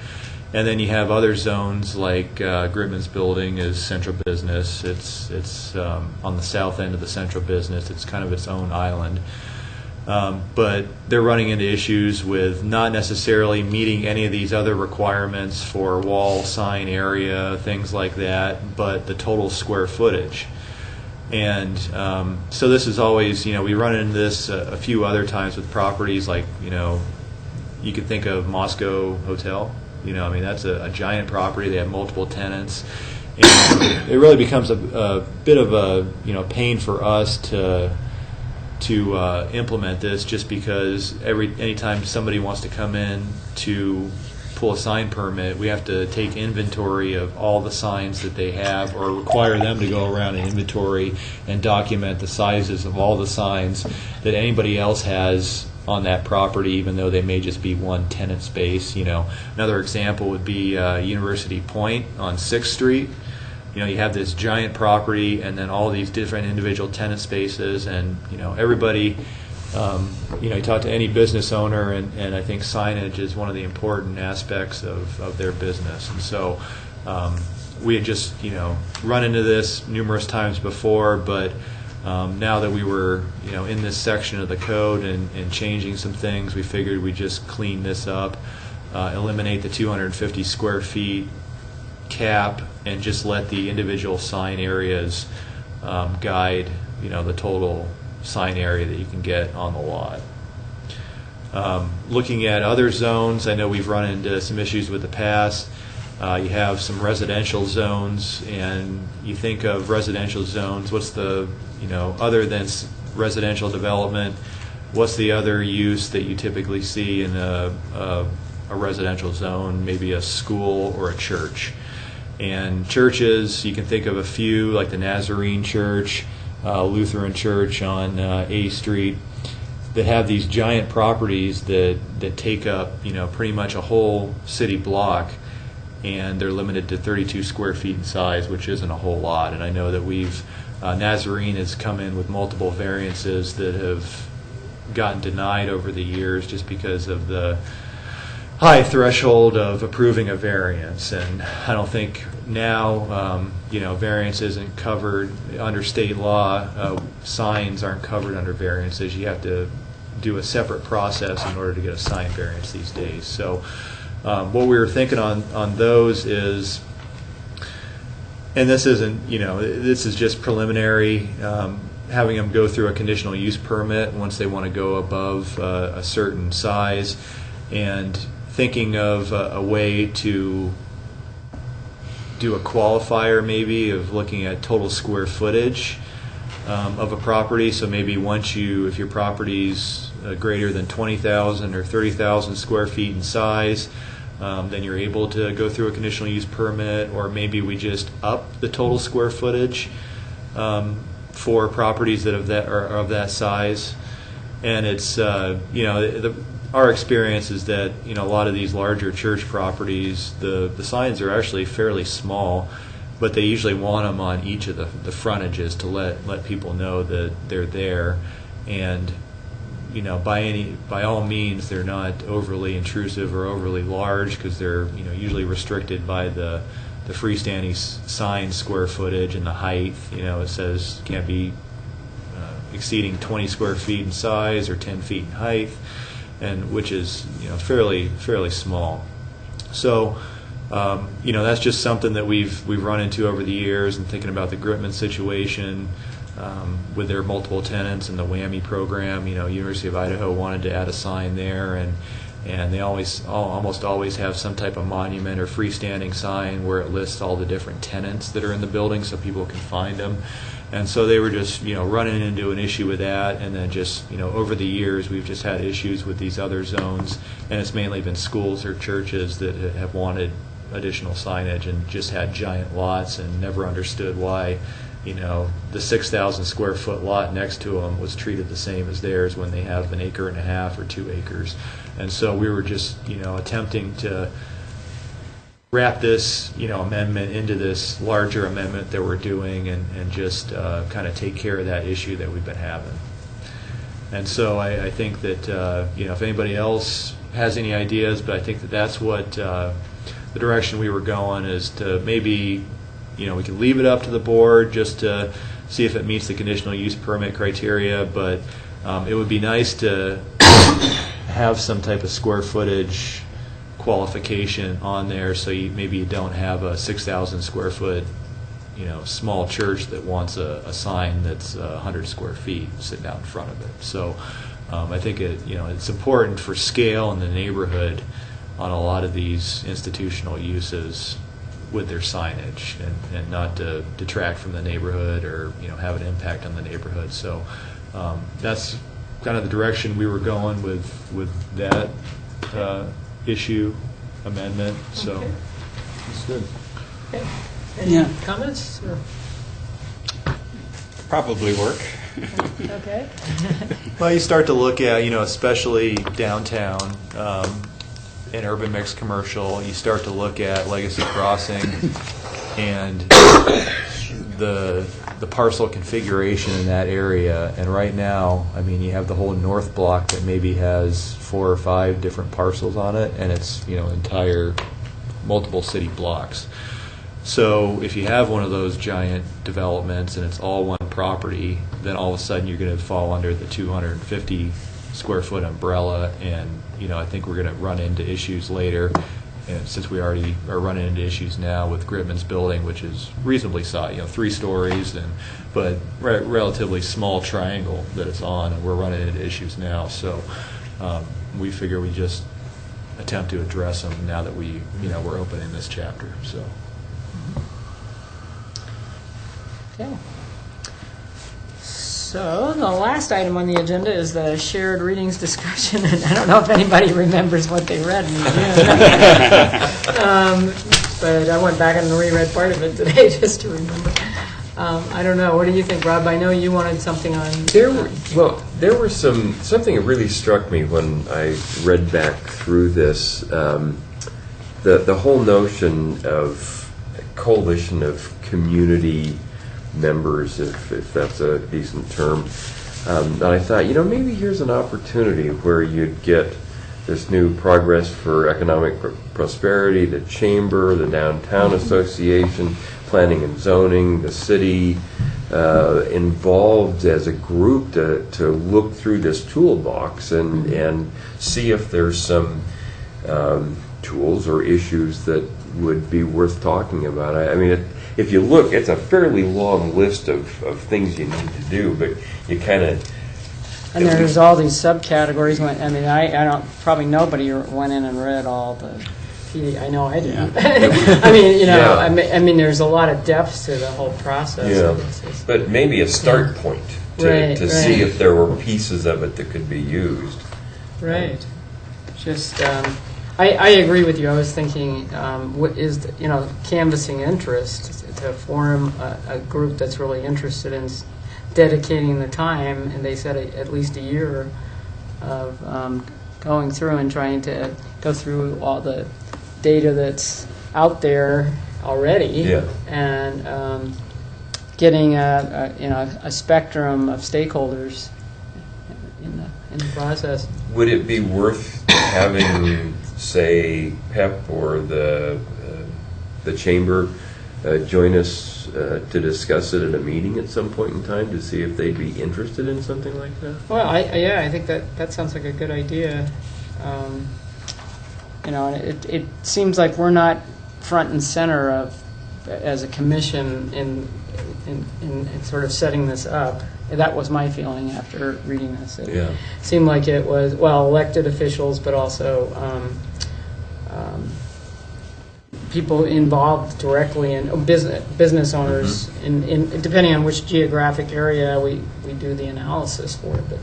And then you have other zones like Gritman's building is central business. It's on the south end of the central business. It's kind of its own island. But they're running into issues with not necessarily meeting any of these other requirements for wall, sign area, things like that, but the total square footage. And so this is always, we run into this a few other times with properties like, you could think of Moscow Hotel. That's a giant property. They have multiple tenants. And it really becomes a bit of a pain for us to implement this, just because anytime somebody wants to come in to pull a sign permit, we have to take inventory of all the signs that they have, or require them to go around and inventory and document the sizes of all the signs that anybody else has on that property, even though they may just be one tenant space. Another example would be University Point on 6th Street. You have this giant property and then all these different individual tenant spaces, and everybody, you talk to any business owner, and I think signage is one of the important aspects of their business. And so we had just run into this numerous times before, but now that we were in this section of the code and changing some things, we figured we'd just clean this up, eliminate the 250 square feet cap, and just let the individual sign areas guide the total sign area that you can get on the lot. Looking at other zones, I know we've run into some issues with the past. You have some residential zones, and you think of residential zones, what's the, other than residential development, what's the other use that you typically see in a residential zone? Maybe a school or a church. And churches, you can think of a few, like the Nazarene Church, Lutheran Church on A Street, that have these giant properties that take up pretty much a whole city block, and they're limited to 32 square feet in size, which isn't a whole lot. And I know that Nazarene has come in with multiple variances that have gotten denied over the years just because of the high threshold of approving a variance. And I don't think now, variance isn't covered under state law. Signs aren't covered under variances. You have to do a separate process in order to get a sign variance these days. So What we were thinking on those is, and this isn't, this is just preliminary, having them go through a conditional use permit once they want to go above a certain size, and thinking of a way to do a qualifier maybe of looking at total square footage of a property. So maybe if your property's greater than 20,000 or 30,000 square feet in size, then you're able to go through a conditional use permit, or maybe we just up the total square footage for properties that are of that size. And it's our experience is that a lot of these larger church properties, the signs are actually fairly small, but they usually want them on each of the frontages to let people know that they're there. And by all means, they're not overly intrusive or overly large, because they're usually restricted by the freestanding sign square footage and the height. It says can't be exceeding 20 square feet in size or 10 feet in height, and which is fairly small. So that's just something that we've run into over the years, and thinking about the Gritman situation with their multiple tenants and the WWAMI program. University of Idaho wanted to add a sign there, and they almost always have some type of monument or freestanding sign where it lists all the different tenants that are in the building so people can find them. And so they were just running into an issue with that, and then just over the years we've just had issues with these other zones, and it's mainly been schools or churches that have wanted additional signage and just had giant lots and never understood why the 6,000 square foot lot next to them was treated the same as theirs when they have an acre and a half or 2 acres. And so we were just attempting to wrap this amendment into this larger amendment that we're doing, and just kind of take care of that issue that we've been having. And so I think that if anybody else has any ideas, but I think that's what the direction we were going, is to maybe we could leave it up to the board just to see if it meets the conditional use permit criteria, but it would be nice to have some type of square footage qualification on there, so maybe you don't have a 6,000 square foot small church that wants a sign that's 100 square feet sitting out in front of it. So I think it's important for scale in the neighborhood on a lot of these institutional uses with their signage, and not to detract from the neighborhood or have an impact on the neighborhood. So that's kind of the direction we were going with that issue amendment. So Okay. it's good. Okay. Any comments? Or? Probably work. Okay. Well, you start to look at, especially downtown and urban mixed commercial, you start to look at Legacy Crossing and the parcel configuration in that area. And right now, you have the whole north block that maybe has 4 or 5 different parcels on it, and it's entire multiple city blocks. So if you have one of those giant developments and it's all one property, then all of a sudden you're going to fall under the 250 square foot umbrella, and I think we're going to run into issues later, and since we already are running into issues now with Gritman's building, which is reasonably sized, 3 stories, but relatively small triangle that it's on, and we're running into issues now. So we figure we just attempt to address them now that we're opening this chapter. So. Okay. So the last item on the agenda is the shared readings discussion, and I don't know if anybody remembers what they read in the end. But I went back and reread part of it today just to remember. I don't know. What do you think, Rob? I know you wanted something on. There were something that really struck me when I read back through this. The whole notion of a coalition of community members, if that's a decent term. And I thought, maybe here's an opportunity where you'd get this new Progress for Economic Prosperity, the Chamber, the Downtown Association, Planning and Zoning, the city, involved as a group to look through this toolbox and see if there's some tools or issues that would be worth talking about. I mean, if you look, it's a fairly long list of things you need to do, but you kind of... And there's all these subcategories. I mean, I don't, probably nobody went in and read all the PD. I know I didn't. I mean, you know, Yeah. I mean, there's a lot of depth to the whole process. Yeah, but maybe a start point to see if there were pieces of it that could be used. Right. Just, I agree with you. I was thinking, what is, you know, canvassing interest to form a group that's really interested in dedicating the time, and they said at least a year of going through and trying to go through all the data that's out there already, and getting a spectrum of stakeholders in the process. Would it be worth having, say, PEP or the chamber join us to discuss it at a meeting at some point in time to see if they'd be interested in something like that? Well, I think that sounds like a good idea. You know, and it seems like we're not front and center of as a commission in sort of setting this up. That was my feeling after reading this. It seemed like it was, well, elected officials, but also people involved directly in business owners, in depending on which geographic area we do the analysis for, but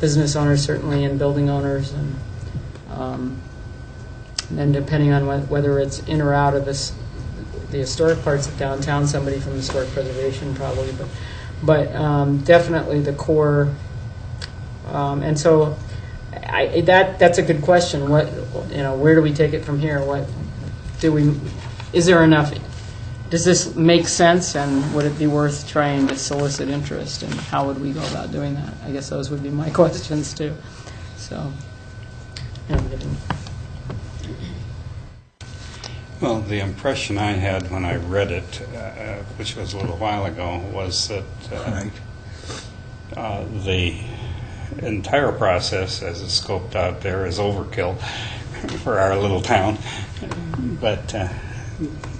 business owners certainly, and building owners, and then depending on whether it's in or out of the historic parts of downtown, somebody from historic preservation probably, but definitely the core, and so that's a good question. What, you know, where do we take it from here? What do we? Is there enough? Does this make sense? And would it be worth trying to solicit interest? And how would we go about doing that? I guess those would be my questions too. So, Well, the impression I had when I read it, which was a little while ago, was that the entire process, as it's scoped out there, is overkill for our little town. But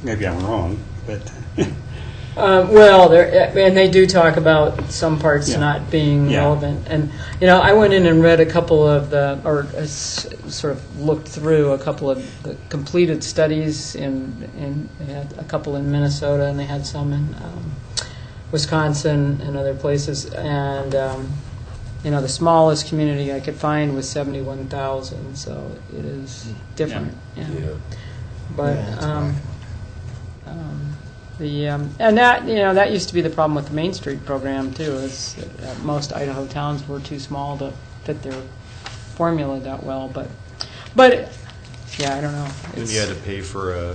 maybe I'm wrong. But well, and they do talk about some parts not being relevant. And you know, I went in and read a couple of sort of looked through a couple of the completed studies they had a couple in Minnesota, and they had some in Wisconsin and other places. And you know, the smallest community I could find was 71,000, so it is different. But and that, you know, that used to be the problem with the Main Street program too. Is that most Idaho towns were too small to fit their formula that well. But yeah, I don't know. And you had to pay for a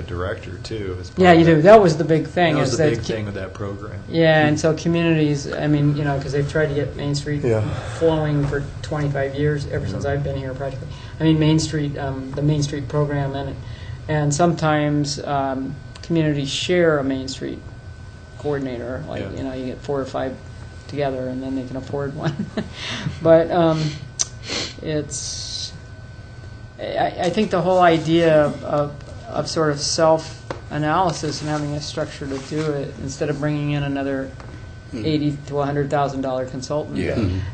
director too. Yeah, you do. That was the big thing. That was the big thing with that program. Yeah, and so communities, I mean, you know, because they've tried to get Main Street flowing for 25 years, ever since I've been here practically. I mean, Main Street, the Main Street program, and sometimes communities share a Main Street coordinator. Like, you know, you get 4 or 5 together, and then they can afford one. But it's, I think the whole idea of sort of self-analysis and having a structure to do it instead of bringing in another $80,000 to $100,000 consultant.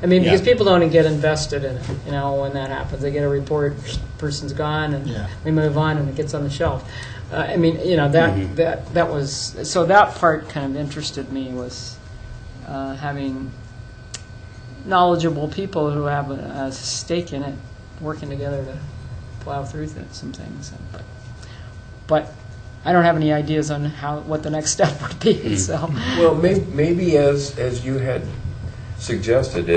I mean, because people don't get invested in it. You know, when that happens, they get a report, person's gone, and we move on, and it gets on the shelf. I mean, you know, that was, so that part kind of interested me, was having knowledgeable people who have a stake in it, working together to plow through some things. But I don't have any ideas on what the next step would be. So, well, maybe as you had suggested,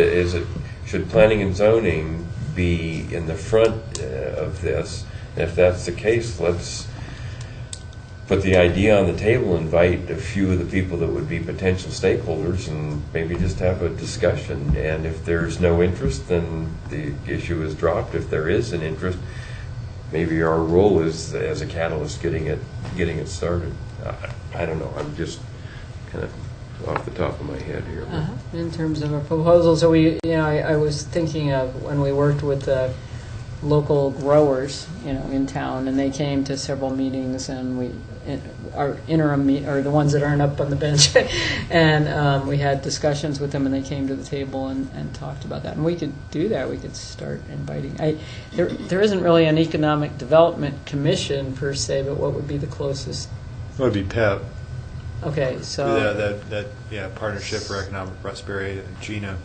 should planning and zoning be in the front of this? And if that's the case, let's put the idea on the table, invite a few of the people that would be potential stakeholders, and maybe just have a discussion. And if there's no interest, then the issue is dropped. If there is an interest, maybe our role is as a catalyst getting it started. I don't know. I'm just kind of off the top of my head here. In terms of a proposal, so I was thinking of when we worked with the local growers, in town, and they came to several meetings, and our interim or the ones that aren't up on the bench, and we had discussions with them, and they came to the table and talked about that. And we could do that. We could start inviting. There isn't really an economic development commission per se, but what would be the closest? It would be PEP. Okay, so That Partnership for Economic Prosperity. Gina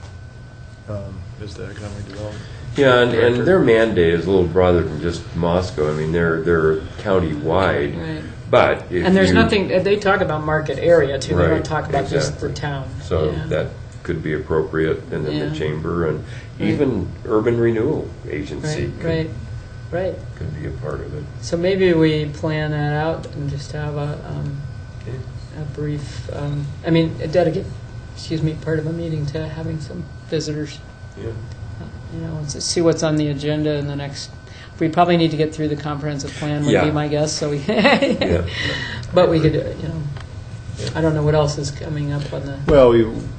is the economic development. Yeah, and their mandate is a little broader than just Moscow. I mean, they're county-wide. Right. But if and there's nothing. They talk about market area too. They don't talk about just the exactly. town. So Yeah. that could be appropriate, and then Yeah. the chamber, and even urban renewal agency Right. could be a part of it. So maybe we plan that out and just have a brief. Dedicate. Part of a meeting to having some visitors. Yeah. To see what's on the agenda in the next. We probably need to get through the comprehensive plan. Would be my guess. So we. Yeah. But we could, I don't know what else is coming up on the. Well,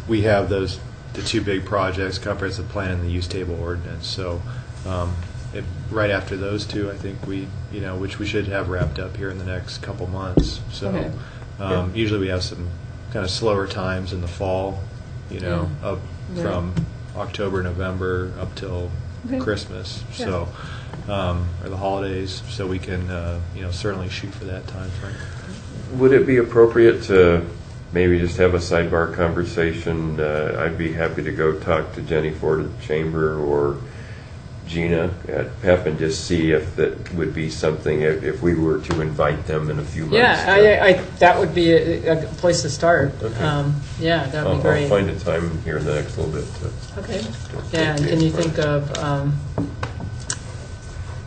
we have the two big projects, comprehensive plan and the use table ordinance. So right after those two, I think which we should have wrapped up here in the next couple months. So Okay. usually we have some kind of slower times in the fall, up from October, November up till Christmas. Yeah. So or the holidays. So we can certainly shoot for that time frame. Would it be appropriate to maybe just have a sidebar conversation? I'd be happy to go talk to Jenny Ford at the Chamber or Gina at PEP and just see if that would be something, if we were to invite them in a few months. Yeah, that would be a place to start. Okay. That would be great. I'll find a time here in the next little bit. Okay. Yeah, and can you think of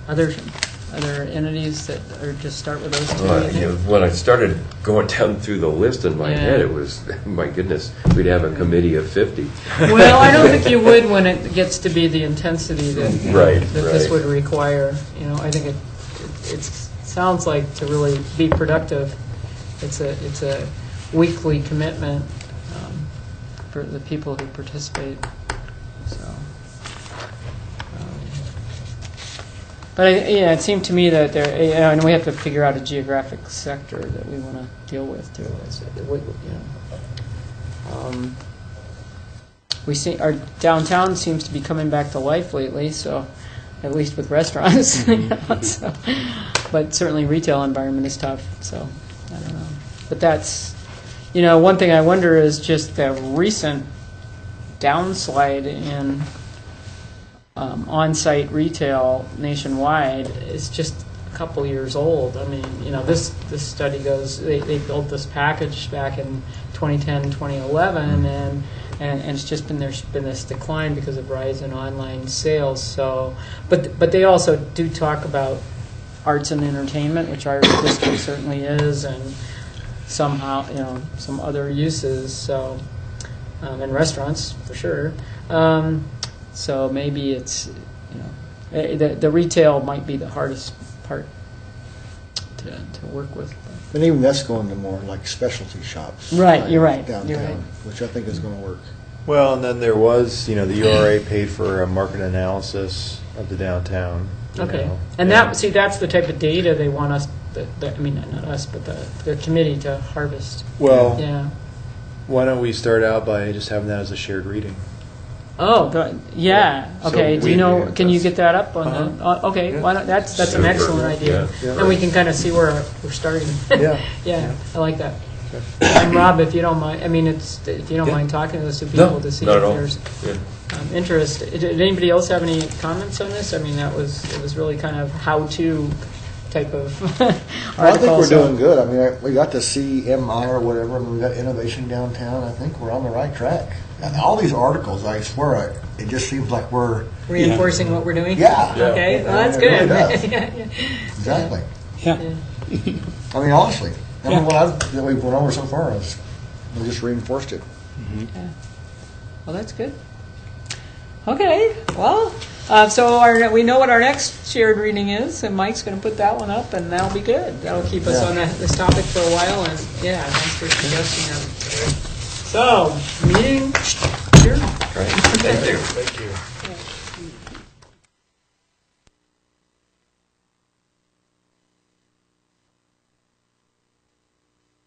other entities that, or just start with those two? When I started going down through the list in my head, it was, my goodness, we'd have a committee of 50. Well, I don't think you would when it gets to be the intensity that this would require. I think it sounds like to really be productive, it's a weekly commitment for the people who participate. So. But it seemed to me that and we have to figure out a geographic sector that we want to deal with too. We see our downtown seems to be coming back to life lately. So, at least with restaurants. But certainly retail environment is tough. So I don't know. But that's one thing I wonder is just the recent downslide in. On-site retail nationwide is just a couple years old. I mean, this study goes. They built this package back in 2010, 2011, and it's just there's been this decline because of rise in online sales. So, but they also do talk about arts and entertainment, which our district certainly is, and somehow some other uses. So, and restaurants for sure. So maybe it's, the retail might be the hardest part to work with. And even that's going to more like specialty shops. Right, you're right. Downtown, You're right. which I think is going to work. Well, and then there was, the URA paid for a market analysis of the downtown. Okay. And that's the type of data they want us, not us, but the committee to harvest. Well, Yeah. why don't we start out by just having that as a shared reading? Oh, yeah. Okay. So Do you know? Can you get that up on the? Okay. Yeah. Why not? That's an Super. excellent idea, Yeah. and we can kind of see where we're starting. Yeah. Yeah, I like that. And Rob, if you don't mind, if you don't mind talking to those two people to see not if at all. there's Yeah. interest. Did anybody else have any comments on this? It was really kind of how-to type of article. Well, I think we're so- doing good. We got the CMI or whatever, and we got innovation downtown. I think we're on the right track. And all these articles, I swear, it just seems like we're reinforcing what we're doing. Yeah. Okay, well, that's It good. really does. Yeah. exactly. Yeah. Honestly, what we've went over so far is we just reinforced it. Well, that's good. Okay, well, so we know what our next shared reading is, and Mike's going to put that one up, and that'll be good. That'll keep us on this topic for a while, and thanks for suggesting that. So, meeting adjourned. Right. Thank you. Thank you.